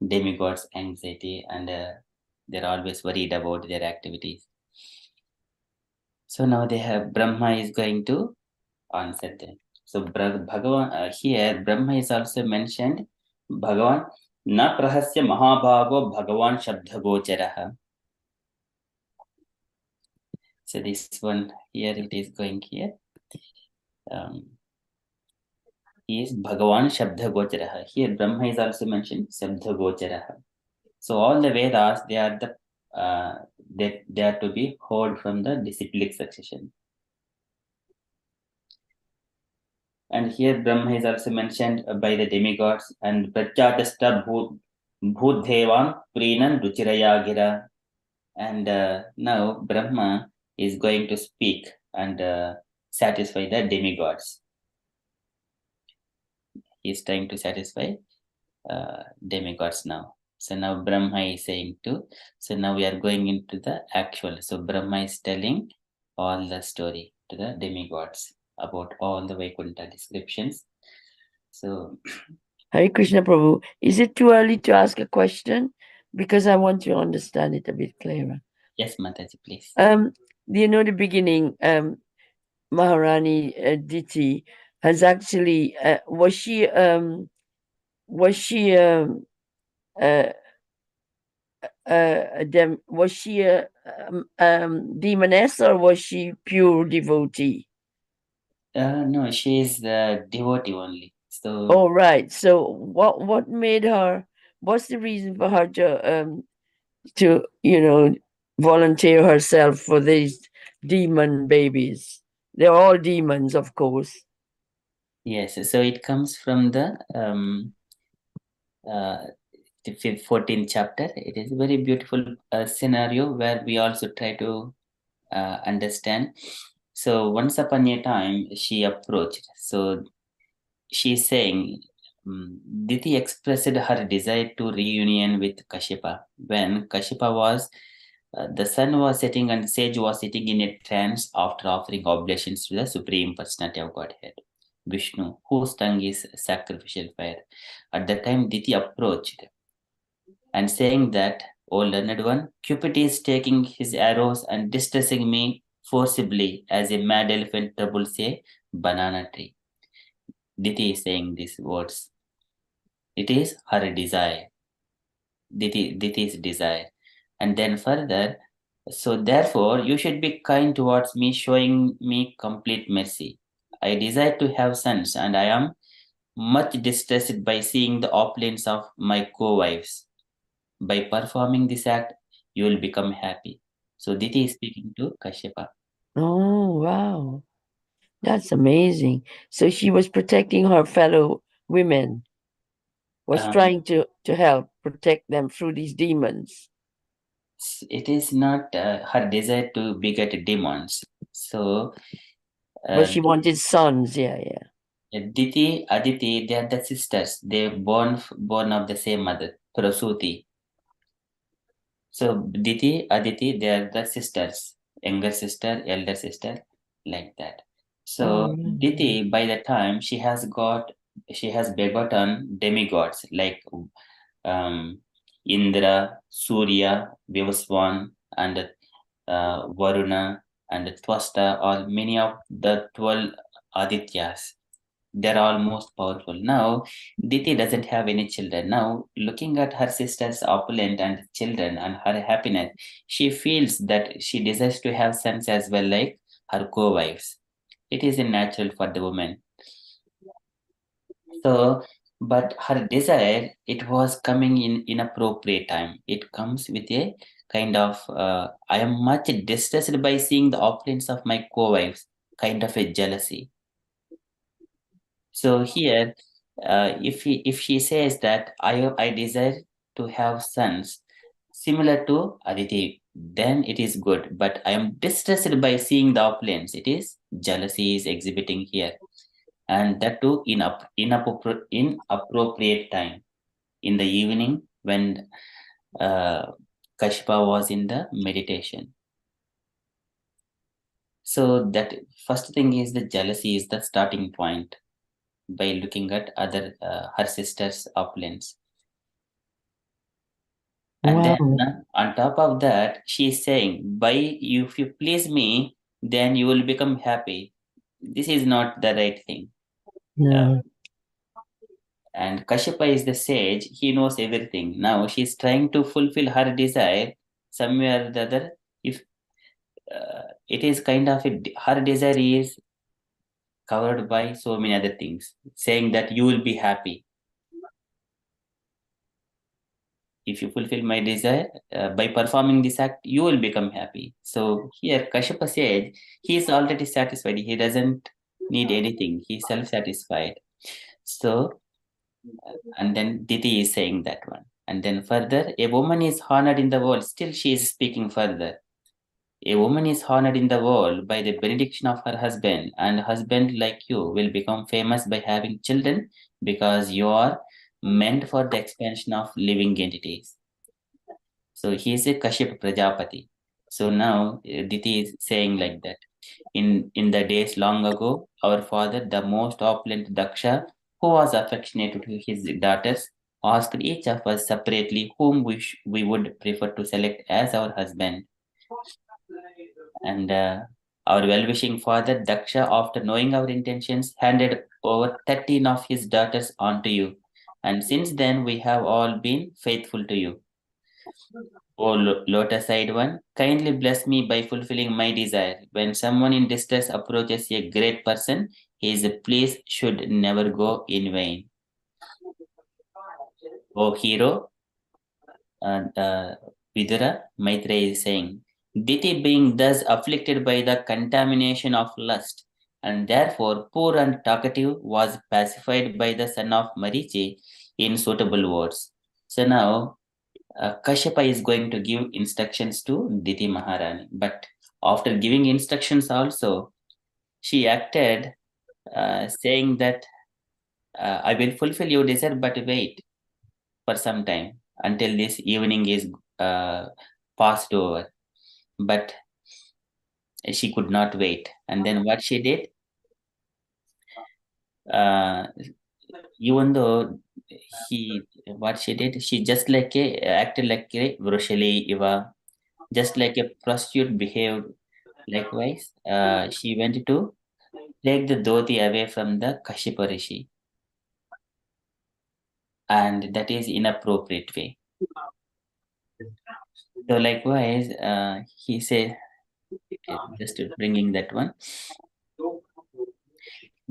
demigods' anxiety, and they're always worried about their activities. So now they have Brahma is going to answer them. So Bhagavan here Brahma is also mentioned. Bhagavan na prahasya mahabhago Bhagavan shabda gocharaha. So this one here it is going here. He is Bhagavan shabda gocharaha. Here Brahma is also mentioned shabda gocharaha. So all the Vedas they are the they are to be heard from the disciplic succession. And here Brahma is also mentioned by the demigods and Prajatasta Bhutdevan Prinan Ruchirayagira. And now Brahma is going to speak and satisfy the demigods. He is trying to satisfy demigods now. So now Brahma is saying to, so now we are going into the actual. So Brahma is telling all the story to the demigods about all the Vaikuntha descriptions. So Hare Krishna Prabhu, is it too early to ask a question? Because I want to understand it a bit clearer. yes, Mataji, please. You know, the beginning, Maharani Diti has actually, was she a demoness or was she pure devotee? No, she is the devotee only. So Oh, right. So what made her? What's the reason for her to volunteer herself for these demon babies? They're all demons, of course. yes, so it comes from the 14th chapter. It is a very beautiful scenario where we also try to understand. So once upon a time, she approached. So she's saying, Diti expressed her desire to reunion with Kashyapa when Kashyapa was the sun was setting and sage was sitting in a trance after offering oblations to the Supreme Personality of Godhead, Vishnu, whose tongue is sacrificial fire. At that time, Diti approached and saying that, O learned one, Cupid is taking his arrows and distressing me forcibly as a mad elephant troubles a banana tree. Diti is saying these words. It is her desire. Diti's desire. And then further, so therefore you should be kind towards me, showing me complete mercy. I desire to have sons, and I am much distressed by seeing the opulence of my co-wives. By performing this act, you will become happy. So Diti is speaking to Kashyapa. Oh, wow. That's amazing. So she was protecting her fellow women, was trying to help protect them through these demons. It is not her desire to beget demons. So But she wanted sons, yeah. Diti, Aditi, they are the sisters. They born of the same mother, Prasuti. So Diti, Aditi, they are the sisters, younger sister, elder sister, like that. So Diti, by the time she has begotten demigods like Indra, Surya, Vivaswan, and Varuna, and Twasta, or many of the 12 Adityas. They're all most powerful. Now, Diti doesn't have any children. Now, looking at her sister's opulent and children and her happiness, she feels that she desires to have sons as well, like her co-wives. It is natural for the woman. So, but her desire, it was coming in inappropriate time. It comes with a kind of, I am much distressed by seeing the opulence of my co-wives, kind of a jealousy. So here, if she says that I desire to have sons similar to Aditi, then it is good. But I am distressed by seeing the opulence. It is jealousy is exhibiting here, and that too in inappropriate time in the evening when Kashpa was in the meditation. So that first thing is the jealousy is the starting point by looking at other her sister's opulence. And then on top of that, she is saying, by if you please me, then you will become happy. This is not the right thing. No. And Kashyapa is the sage, he knows everything. Now she's trying to fulfill her desire somewhere or the other. If it is kind of her desire is covered by so many other things, saying that you will be happy if you fulfill my desire by performing this act, you will become happy. So here Kashyapa said he is already satisfied. He doesn't need anything. He's self-satisfied. So and then Diti is saying that one. And then further, a woman is honored in the world. Still, she is speaking further. A woman is honored in the world by the benediction of her husband, and husband like you will become famous by having children because you are meant for the expansion of living entities. So he is a Kashyap Prajapati. So now Diti is saying like that. In the days long ago, our father, the most opulent Daksha, who was affectionate to his daughters, asked each of us separately whom we would prefer to select as our husband. And our well-wishing father, Daksha, after knowing our intentions, handed over 13 of his daughters onto you. And since then, we have all been faithful to you. O lotus-eyed one, kindly bless me by fulfilling my desire. When someone in distress approaches a great person, his pleas should never go in vain. O hero, Vidura, Maitreya is saying, Diti being thus afflicted by the contamination of lust, and therefore poor and talkative, was pacified by the son of Marichi in suitable words. So now Kashyapa is going to give instructions to Diti Maharani. But after giving instructions also, she acted saying that I will fulfill your desire, but wait for some time until this evening is uh, passed over. But she could not wait. And then what she did, uh, even though what she did, she just like acted like a Vroshali Iva, just like a prostitute behaved. Likewise, she went to take the dhoti away from the Kashyapa Rishi, and that is inappropriate way. So likewise, he said, just bringing that one.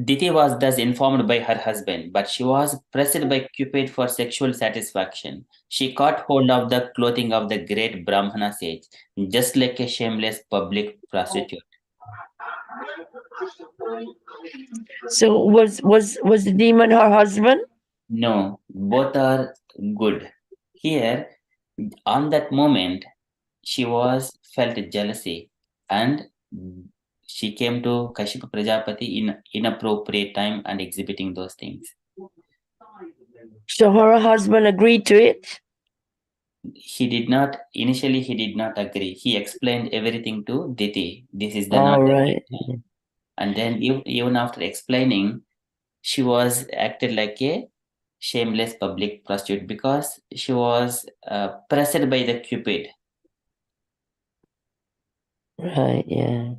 Diti was thus informed by her husband, but she was pressed by Cupid for sexual satisfaction. She caught hold of the clothing of the great Brahmana sage, just like a shameless public prostitute. So was the demon her husband? No, both are good. Here, on that moment, she was felt jealousy, and she came to Kashyapa Prajapati in inappropriate time and exhibiting those things. So her husband agreed to it? He did not agree. He explained everything to Diti. This is the All not the right. right time. And then even after explaining, she was acted like a shameless public prostitute because she was pressed by the Cupid. Right, yeah.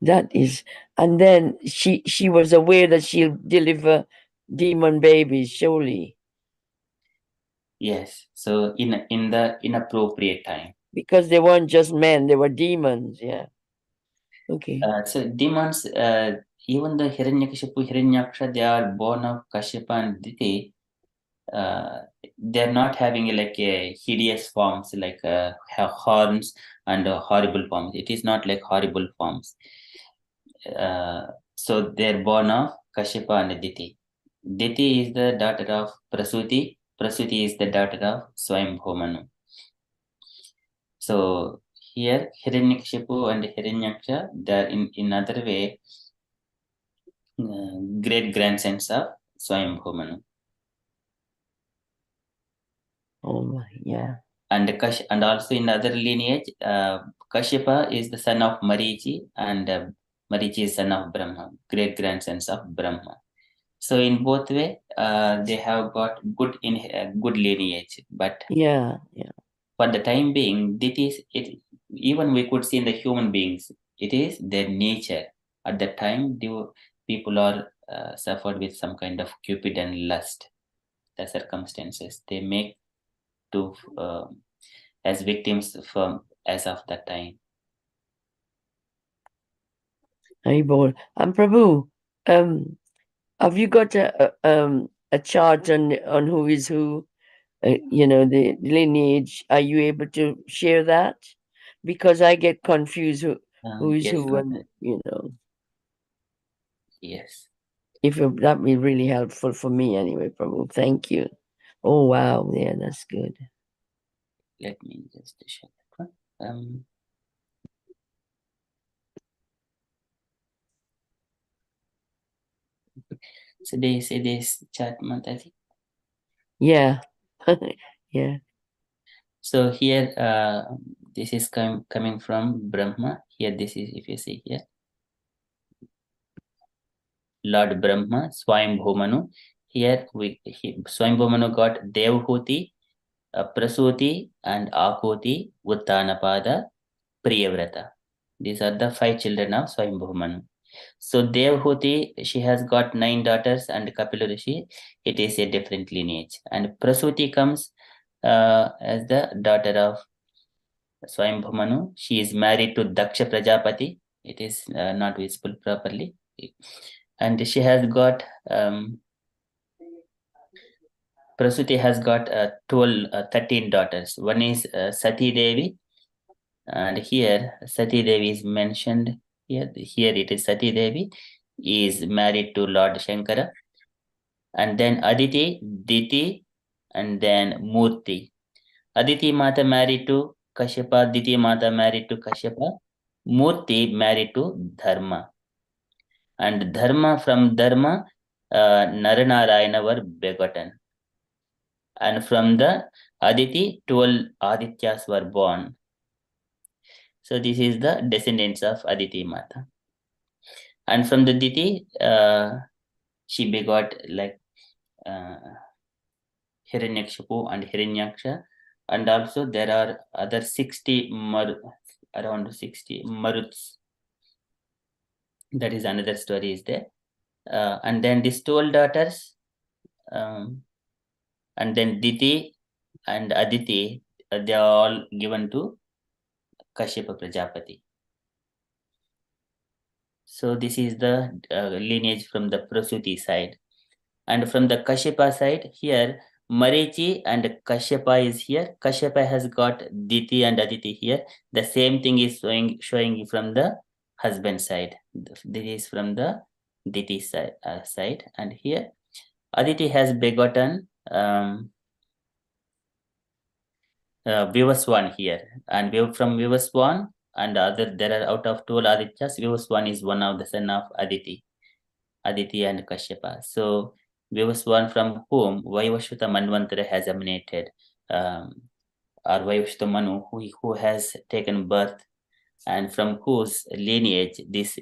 That is, and then she was aware that she'll deliver demon babies, surely. Yes. So in the inappropriate time. Because they weren't just men, they were demons, yeah. Okay. So demons, even the Hiranyakashipu, Hiranyaksha, they are born of Kashyapa and Diti. They're not having like a hideous forms like have horns and horrible forms. It is not like horrible forms. So they're born of Kashyapa and Diti. Diti is the daughter of Prasuti. Prasuti is the daughter of Swayambhumanu. So here Hiranyakashipu and Hiranyaksha, they're in other way great grandsons of Swayambhumanu. Oh my, yeah. And also in other lineage, Kashyapa is the son of Marichi, and Marichi is son of Brahma, great grandsons of Brahma. So in both way, they have got good lineage. But yeah, for the time being, even we could see in the human beings, it is their nature. At that time, people are suffered with some kind of cupid and lust. The circumstances they make to as victims from as of that time. Haribol. And Prabhu, have you got a chart on who is who? The lineage. Are you able to share that? Because I get confused who is Yes, who, and yes. if that'd be really helpful for me anyway, Prabhu. Thank you. Oh wow, yeah, that's good. Let me just check that one. So they say this chart month, I think. Yeah. Yeah. So here, this is coming from Brahma. Here, this is, if you see here, Lord Brahma, Swayambhumanu. Here, Swayambhumanu got Devhuti, Prasuti, and Akuti, Uttanapada, Priyavrata. These are the 5 children of Swayambhumanu. So Devhuti, she has got 9 daughters, and Kapila Rishi, it is a different lineage. And Prasuti comes as the daughter of Swayambhumanu. She is married to Daksha Prajapati. It is not visible properly. And she has got, Prasuti has got 13 daughters. One is Sati Devi. And here Sati Devi is mentioned. Here it is Sati Devi is married to Lord Shankara. And then Aditi, Diti, and then Murti. Aditi Mata married to Kashyapa, Diti Mata married to Kashyapa, Murti married to Dharma. And Dharma, from Dharma, Naranarayana were begotten. And from the Aditi, 12 Adityas were born. So this is the descendants of Aditi Mata. And from the Diti, she begot like Hiranyakshipu and Hiranyaksha. And also there are other 60 around 60 Maruts. That is another story is there. And then these 12 daughters, and then Diti and Aditi, they are all given to Kashyapa Prajapati. So this is the lineage from the Prasuti side. And from the Kashyapa side, here Marichi and Kashyapa is here. Kashyapa has got Diti and Aditi here. The same thing is showing from the husband side. This is from the Diti side. And here Aditi has begotten Vivaswan here. And from Vivaswan and there are out of 12 Adityas, Vivaswan is one of the son of Aditi and Kashyapa. So Vivaswan, from whom Vaivashvata Manvantara has emanated, or Vaivashvata Manu, who has taken birth, and from whose lineage this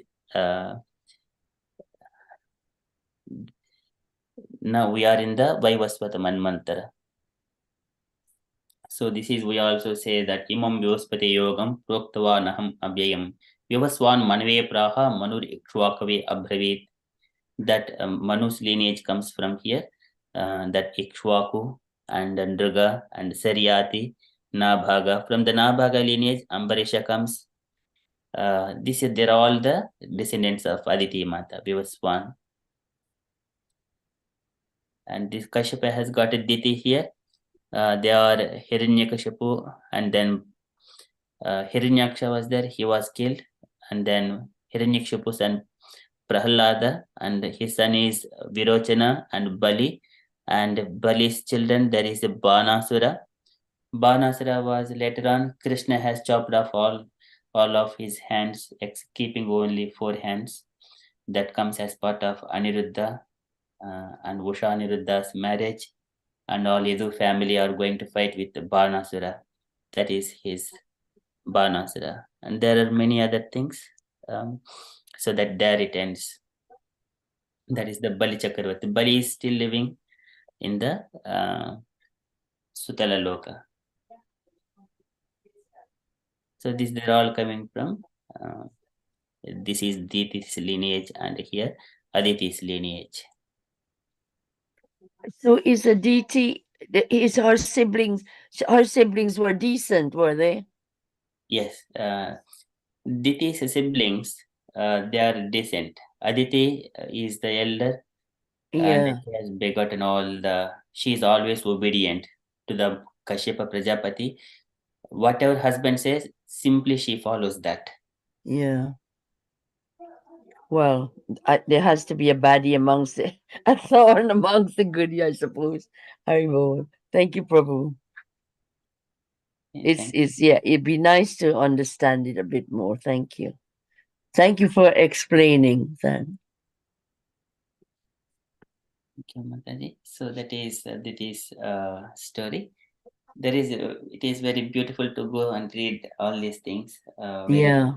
now we are in the Vaivasvata Manvantara. So this is, we also say that Imam Vyospati Yogam Proktavanaham Abhyayam Vivaswan Manve Praha Manur Ikshvakave Abhravit. That Manu's lineage comes from here, that Ikshvaku and Nriga and Saryati, Nabhaga. From the Nabhaga lineage, Ambarisha comes. They're all the descendants of Aditi Mata, Vivaswan. And this Kashyapa has got a Diti here. They are Hiranyakashipu, and then Hiranyaksha was there, he was killed, and then Hiranyakashipu's son Prahlada, and his son is Virochana and Bali, and Bali's children there is Banasura. Banasura was later on, Krishna has chopped off all of his hands, keeping only 4 hands. That comes as part of Aniruddha and Usha Aniruddha's marriage, and all Yadu family are going to fight with Banasura. That is his Banasura. And there are many other things. So that there it ends. That is the Bali Chakravarti. Bali is still living in the Sutala Loka. So they're all coming from, this is Diti's lineage, and here Aditi's lineage. So is Aditi, her siblings were decent, were they? Yes, Aditi's siblings, they are decent. Aditi is the elder, and Yeah, she has begotten she is always obedient to the Kashyapa Prajapati. Whatever husband says, simply she follows that. yeah. Well, there has to be a baddie amongst a thorn amongst the goodie, I suppose. Haribol. Thank you, Prabhu. Yeah, thank you. It'd be nice to understand it a bit more. Thank you. Thank you for explaining that. Thank you, Mataji. So that is story. It is very beautiful to go and read all these things. Very Yeah.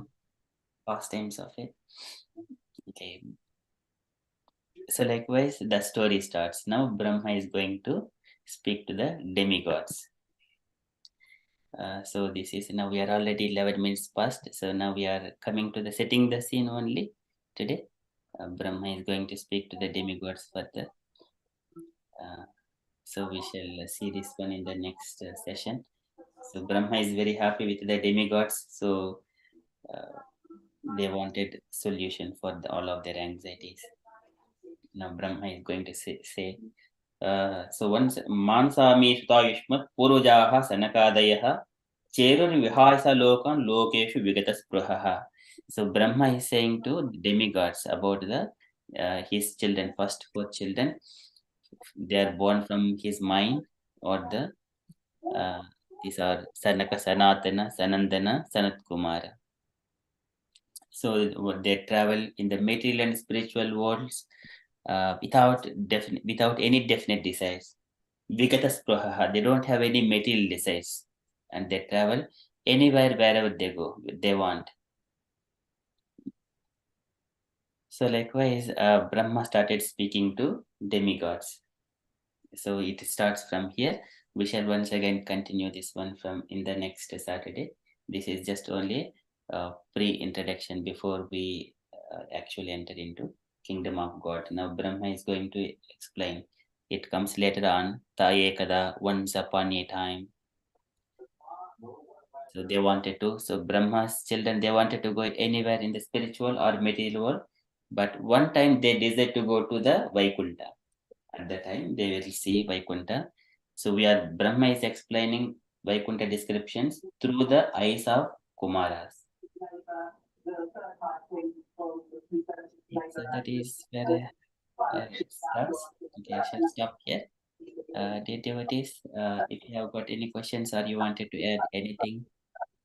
pastimes of it. Okay. So likewise, the story starts. Now Brahma is going to speak to the demigods. So this is now we are already 11 minutes past. So now we are coming to the setting the scene only today. Brahma is going to speak to the demigods further. So we shall see this one in the next session. So Brahma is very happy with the demigods. So they wanted solution for all of their anxieties. Now Brahma is going to say so once Mansami Sutayushmat Purujaha Sanakadayaha Cherun Vihasa Lokan Lokeshu Vigata Spruhaha. So Brahma is saying to demigods about his children, first four children. They are born from his mind, or these are Sanaka, Sanatana, Sanandana, Sanat Kumara. So they travel in the material and spiritual worlds without any definite desires. Vigata Spruhaha, they don't have any material desires, and they travel anywhere wherever they go, they want. So likewise, Brahma started speaking to demigods. So it starts from here. We shall once again continue this one from in the next Saturday. This is just only a pre-introduction before we actually enter into Kingdom of God. Now Brahma is going to explain. It comes later on. Taye kada, once upon a time. So they wanted to. So Brahma's children, they wanted to go anywhere in the spiritual or material world. But one time they decided to go to the Vaikunta. At that time they will see Vaikunta. So Brahma is explaining Vaikunta descriptions through the eyes of Kumaras. So that is where it starts. Okay, I shall stop here. Dear devotees, if you have got any questions or you wanted to add anything,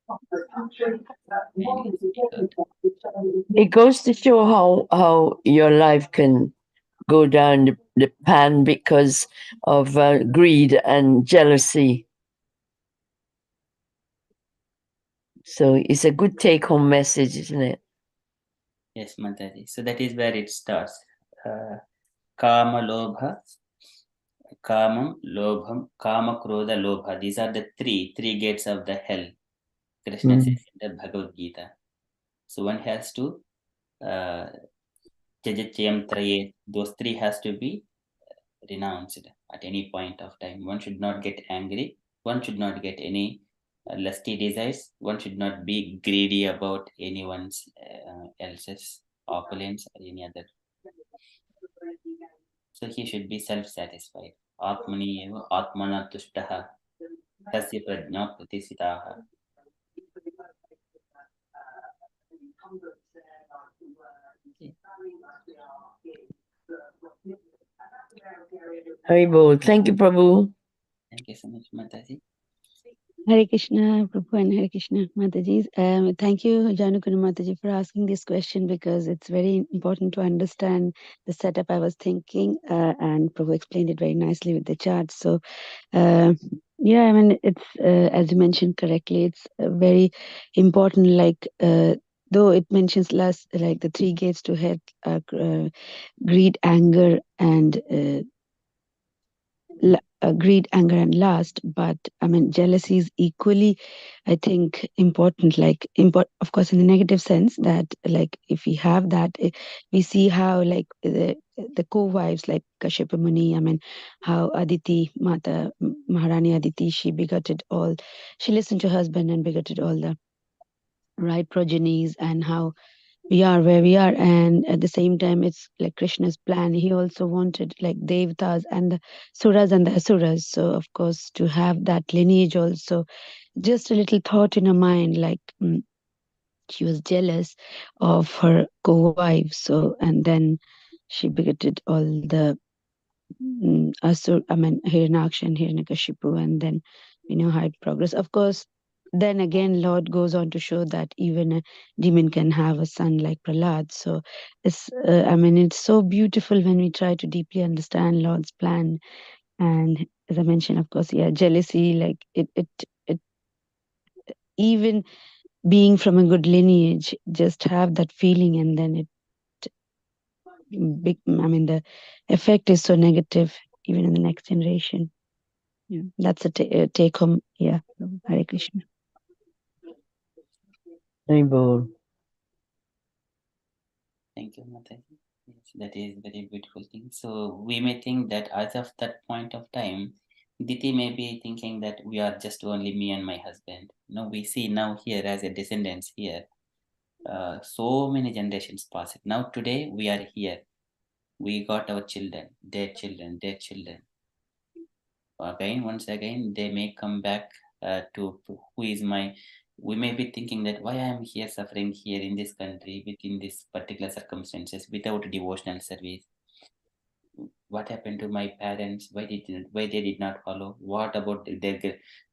kindly speak out. It goes to show how your life can go down the pan because of greed and jealousy. So it's a good take-home message, isn't it? Yes, Mataji. So that is where it starts. Kama Lobha, Kamam, Lobham, Kama Krodha, Lobha. These are the three gates of the hell. Krishna says in the Bhagavad Gita. So one has to Jajachayam Traye. Those three has to be renounced at any point of time. One should not get angry. One should not get any lusty desires. One should not be greedy about anyone's else's opulence or any other. So he should be self-satisfied. Atmani eva atmana tushtaha tasya prajna pratisitaha. Haribol. Thank you, Prabhu. Thank you so much, Mataji. Hare Krishna, Prabhu, and Hare Krishna, Mataji. Thank you, Janukunu Mataji, for asking this question because it's very important to understand the setup I was thinking, and Prabhu explained it very nicely with the charts. So, yeah, I mean, it's as you mentioned correctly, it's very important. Like, though it mentions last, like the three gates to hell, greed, anger, and greed, anger, and lust. But I mean, jealousy is equally, I think, important. Like, of course, in the negative sense that, like, if we have that, we see how, like, the co-wives, like Kashyapa Muni, I mean, how Aditi, Mata Maharani Aditi, she listened to her husband and begetted all the right progenies, and how we are where we are. And at the same time, it's like Krishna's plan. He also wanted like devatas and the suras and the asuras. So of course, to have that lineage also, just a little thought in her mind, like she was jealous of her co-wife. So, and then she begetted all the Hiranyaksha and Hiranyakashipu, and then how it progress. Of course, then again, Lord goes on to show that even a demon can have a son like Prahlad. So, it's so beautiful when we try to deeply understand Lord's plan. And as I mentioned, of course, yeah, jealousy, like it even being from a good lineage, just have that feeling, and then the effect is so negative even in the next generation. Yeah, that's a take home. Yeah, Hare Krishna. Haribol. Thank you, Mataji. Yes, that is very beautiful thing. So we may think that as of that point of time, Diti may be thinking that we are just only me and my husband. No, we see now here as a descendants here, so many generations passed. Now today we are here. We got our children, their children, their children. Again, once again, they may come back to who is my. We may be thinking that why I am here suffering here in this country within this particular circumstances without devotional service. What happened to my parents? Why they did not follow? What about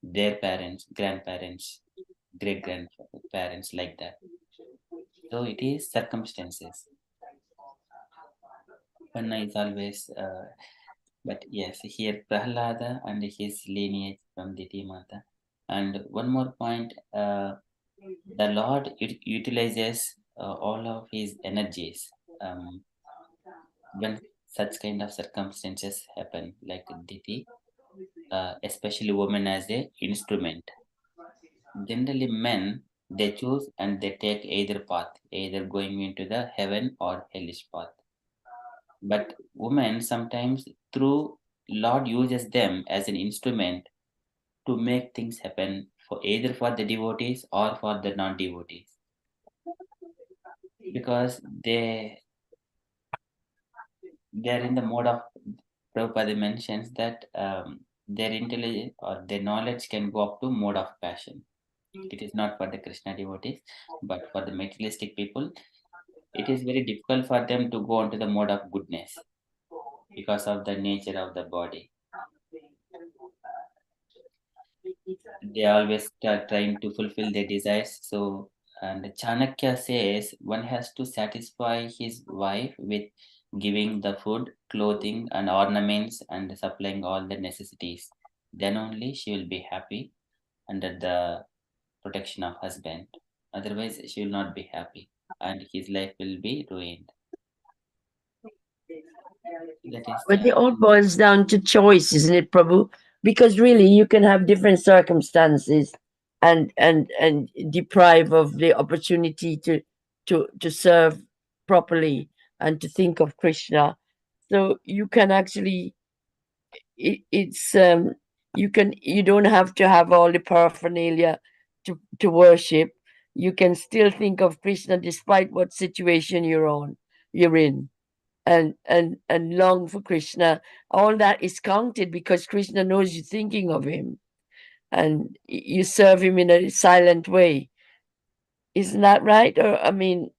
their parents, grandparents, great grandparents, like that? So it is circumstances. One is always, but yes, here Prahlada and his lineage from Diti Mata. And one more point, the Lord utilizes all of his energies when such kind of circumstances happen, like Diti, especially women as a instrument. Generally, men they choose and they take either path, either going into the heaven or hellish path. But women sometimes through Lord uses them as an instrument to make things happen for either for the devotees or for the non-devotees, because they're in the mode of, Prabhupada mentions that their intelligence or their knowledge can go up to mode of passion. It is not for the Krishna devotees, but for the materialistic people, it is very difficult for them to go onto the mode of goodness because of the nature of the body. They always are trying to fulfill their desires. So, and Chanakya says one has to satisfy his wife with giving the food, clothing, and ornaments and supplying all the necessities. Then only she will be happy under the protection of husband. Otherwise, she will not be happy and his life will be ruined. That is But it all boils down to choice, isn't it, Prabhu? Because really, you can have different circumstances and deprive of the opportunity to serve properly and to think of Krishna. So you can actually, it's you don't have to have all the paraphernalia to worship. You can still think of Krishna despite what situation you're in, and long for Krishna. All that is counted because Krishna knows you're thinking of him, and you serve him in a silent way. Isn't that right? Or I mean,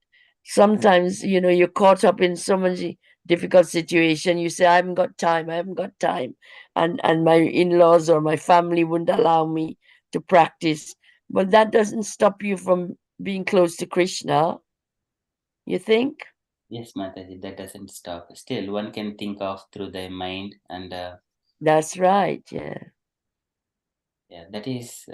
sometimes you're caught up in so many difficult situation. You say, I haven't got time, and my in-laws or my family wouldn't allow me to practice. But that doesn't stop you from being close to Krishna. You think? yes, Mataji, that doesn't stop. Still, one can think of through their mind, and That's right. Yeah. that is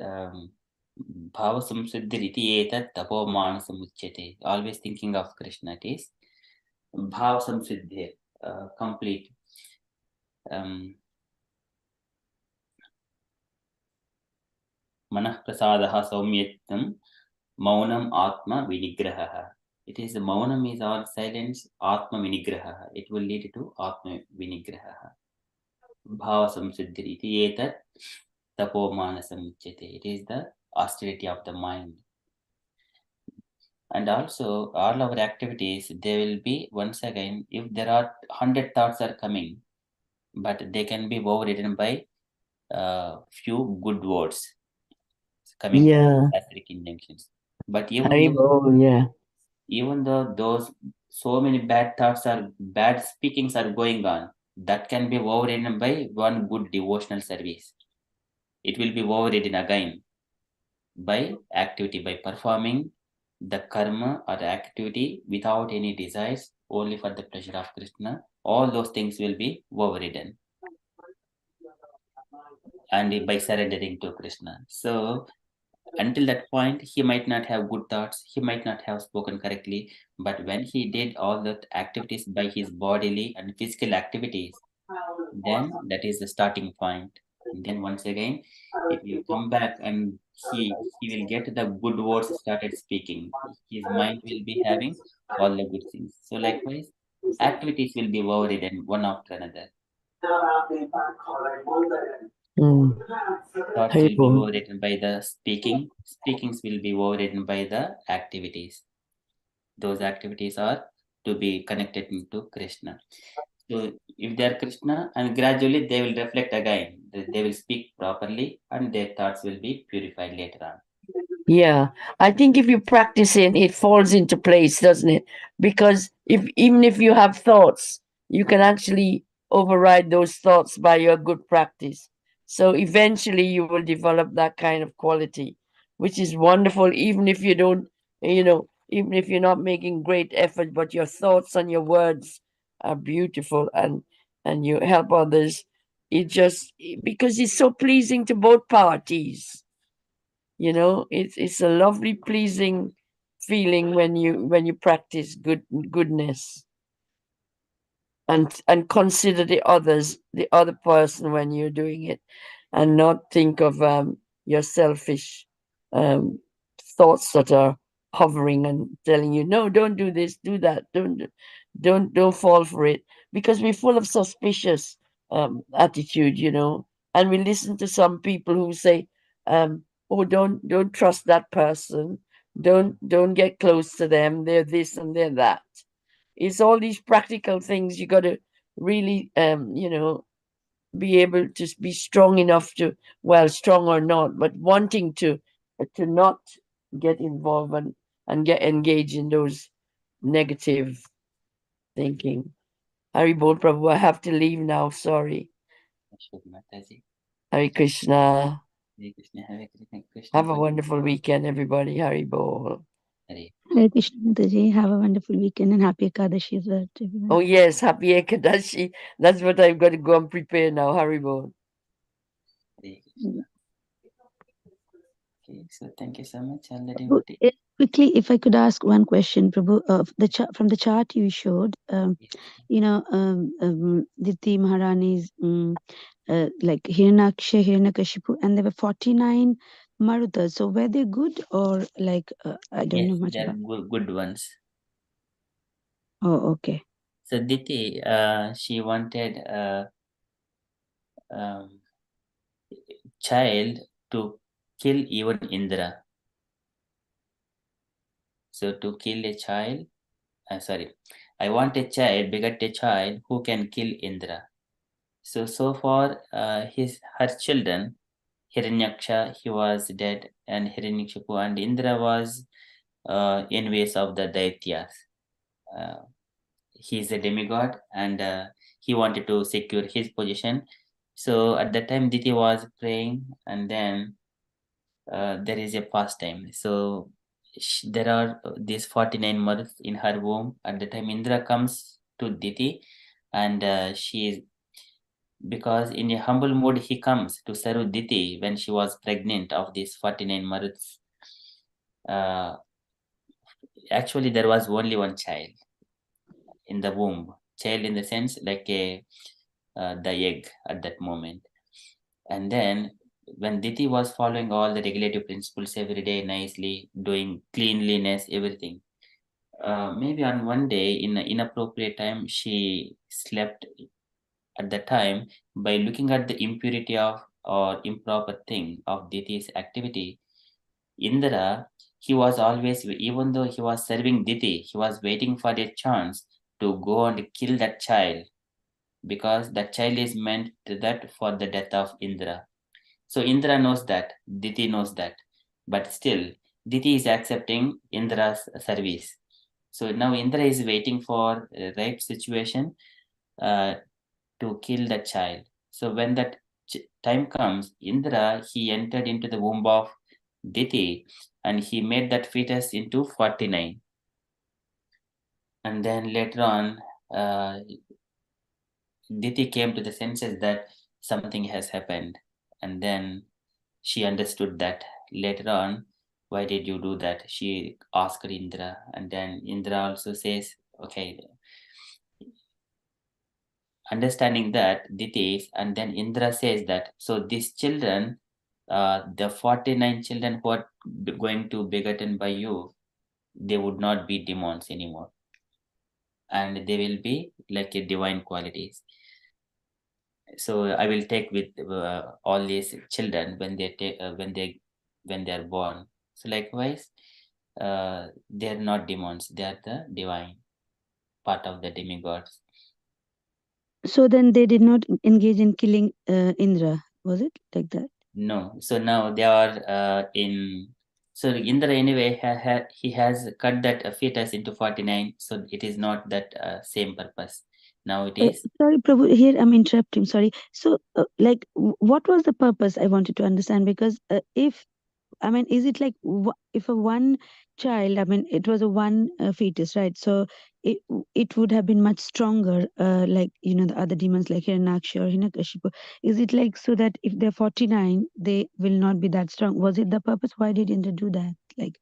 bhava samsiddhiriti etat tapo manasamuchyate. Always thinking of Krishna. It is bhava samsiddhi, complete. Um, Manah prasadaha saumyattam maunam atma vinigraha. It is the maunam is our silence, atma vinigraha. It will lead to atma vinigraha. Bhava samsiddhiri iti etat tapomanasam uchyate. It is the austerity of the mind. And also all our activities, they will be once again, if there are 100 thoughts are coming, but they can be overridden by few good words coming from Yeah. acidic intentions. But Haribol, yeah. even though those so many bad thoughts are bad speakings are going on, that can be overridden by one good devotional service. It will be overridden again by activity, by performing the karma or the activity without any desires, only for the pleasure of Krishna. All those things will be overridden and by surrendering to Krishna. So until that point, he might not have good thoughts, he might not have spoken correctly, but when he did all the activities by his bodily and physical activities, then that is the starting point. And then once again, it will come back and he will get the good words started speaking. His mind will be having all the good things. So likewise, activities will be overridden one after another. Mm. Thoughts will be Haribol. overridden by the speaking. Speakings will be overridden by the activities. Those activities are to be connected to Krishna. So if they are Krishna, and gradually they will reflect again. They will speak properly and their thoughts will be purified later on. Yeah, I think if you practice it falls into place, doesn't it? Because even if you have thoughts, you can actually override those thoughts by your good practice. So eventually you will develop that kind of quality, which is wonderful, even if you don't, even if you're not making great effort, but your thoughts and your words are beautiful and you help others. It just because it's so pleasing to both parties. It's a lovely, pleasing feeling when you practice goodness and consider the other person when you're doing it, and not think of your selfish um, thoughts that are hovering and telling you, no, don't do this, do that, don't fall for it, because we're full of suspicious attitude, and we listen to some people who say, oh, don't trust that person, don't get close to them, they're this and they're that. It's all these practical things you got to really be able to be strong enough to, well, strong or not, but wanting to not get involved and get engaged in those negative thinking. Haribol Prabhu, I have to leave now, sorry. Ashok Mataji. Hare Krishna. Hare Krishna, Hare Krishna, Krishna. Have a wonderful weekend, everybody. Haribol. Hare. Hare Krishna Mataji. Have a wonderful weekend and happy Ekadashi as well to everyone. Oh yes, happy Ekadashi. That's what I've got to go and prepare now. Haribol. Hare Krishna. Okay, so thank you so much, all the Prabhu, devotees. quickly, if I could ask one question, Prabhu, from the chart you showed, Diti Maharani's like Hiranaksha, Hiranyakashipu, and there were 49 Marutas. So were they good or like I don't Yes, know much they're about? good ones. Oh, okay. So Diti, she wanted a child to kill even Indra. So to kill a child, I want a child, beget a child who can kill Indra. So far, her children, Hiranyaksha, he was dead, and Hiranyakshipu and Indra was envious of the Daityas. Uh, he is a demigod, and he wanted to secure his position. So at that time, Diti was praying, and then there is a pastime. So there are these 49 months in her womb. At the time, Indra comes to Diti, and she is, because in a humble mood he comes to serve Diti when she was pregnant of these 49 months. Actually, there was only one child in the womb. Child in the sense like the egg at that moment. And then when Diti was following all the regulative principles every day nicely, doing cleanliness, everything, maybe on one day in an inappropriate time, she slept at the time. By looking at the impurity of or improper thing of Diti's activity, Indra, he was always, even though he was serving Diti, he was waiting for a chance to go and kill that child, because that child is meant to that for the death of Indra. So Indra knows that, Diti knows that, but still Diti is accepting Indra's service. So now Indra is waiting for a right situation uh, to kill the child. So when that time comes, Indra, he entered into the womb of Diti and he made that fetus into 49. And then later on, Diti came to the senses that something has happened. And then she understood that later on, why did you do that? She asked Indra, and then Indra also says, okay, understanding that Diti, and then Indra says that, so these children, the 49 children who are going to be begotten by you, they would not be demons anymore, and they will be like a divine qualities. So I will take with all these children when they take when they are born. So likewise, they are not demons; they are the divine part of the demigods. So then they did not engage in killing Indra, was it like that? No. So now they are in. So Indra anyway he has cut that fetus into 49. So it is not that same purpose. Now it is. Sorry, Prabhu, here I'm interrupting. Sorry. So, what was the purpose? I wanted to understand, because if I mean, is it like if a one child? I mean, it was a one fetus, right? So it would have been much stronger, like the other demons like Hiranyaksha or Hiranyakashipu. Is it like so that if they're 49, they will not be that strong? Was it the purpose? Why did Indra do that? Like,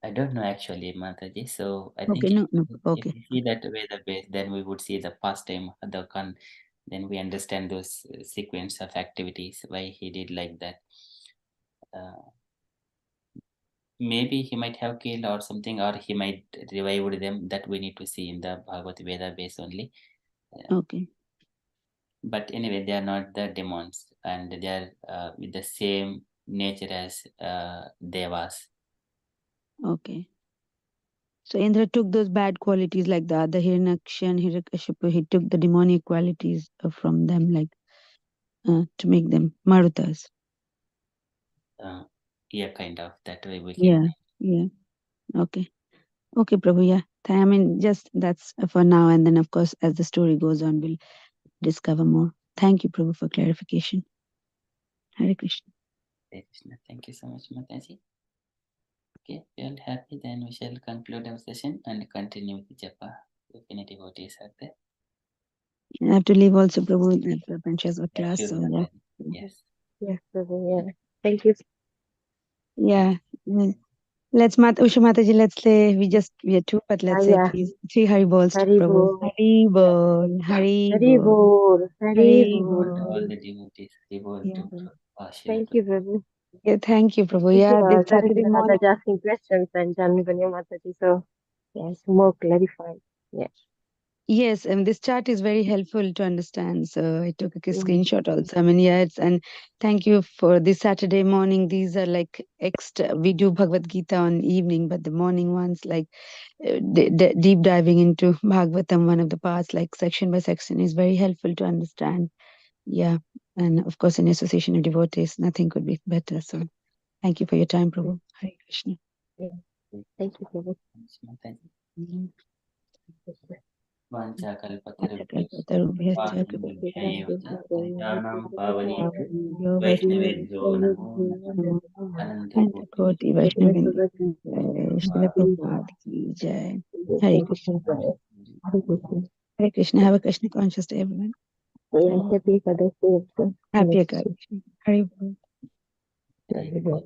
I don't know actually, Mataji. So I okay, think no, if okay. we see that way the base, then we would see the pastime, then we understand those sequence of activities, why he did like that. Maybe he might have killed or something, or he might revived them. That we need to see in the Bhagavad Veda base only. Okay. But anyway, they are not the demons, and they are with the same nature as devas. Okay. So Indra took those bad qualities like the other Hiranyaksha and Hiranyakashipu. He took the demonic qualities from them, like to make them marutas. Yeah, kind of that way we can. Yeah, yeah. Okay. Okay, Prabhu. Yeah. I mean, just that's for now, and then of course, as the story goes on, we'll discover more. Thank you, Prabhu, for clarification. Hare Krishna. Hare Krishna. Thank you so much, Mataji. Okay, we are happy. Then we shall conclude our session and continue with the japa. If any devotees are there. I have to leave also, Prabhu. Panchas or Yeah, class. sure, So Mataji. yeah. Yes. Yes, Prabhu, yeah. Thank you. Yeah. Let's Usha Mataji, let's say we are two, but let's say Yeah. please 3 Hari Bols to Hari Prabhu. Bol. Hari Yeah. Bol, Hari Hari Bol, Bol. Hari Hari Bol. Bol. All the devotees, devote Yeah. to Shila Thank you, Prabhu. Yeah, thank you, Prabhu. Thank you, Yeah, this Saturday Karanjana morning. Mataji asking questions and Janmaganya Mataji. So, yes, more clarified. Yeah. Yes, and this chart is very helpful to understand. So I took a Mm. screenshot also. I mean, yeah, and thank you for this Saturday morning. These are like extra. We do Bhagavad Gita on evening, but the morning ones, like deep diving into Bhagavatam, one of the parts, like section by section, is very helpful to understand. Yeah, and of course, in association of devotees, nothing could be better. So thank you for your time, Prabhu. Hare Krishna. Yeah. Thank you, Prabhu. Mataji. Mhm. Vancha kalpatarubhyascha Kalpatarubhyascha कृपासिन्धुभ्यैव च पतितानां Pavanebhyo पावनेभ्यो Vaishnavebhyo वैष्णवेभ्यो नमो नमः नमो अनन्तकोटि Antakoti वैष्णवेभ्यो Vaishnavindu Jai Srila Prabhupada Ki Jai Hare Krishna. Hare Krishna. Hare Krishna. Have a Krishna conscious day, everyone. Yeah, happy Father's Day. Happy Ekadashi. Hare Bol. Hare Krishna.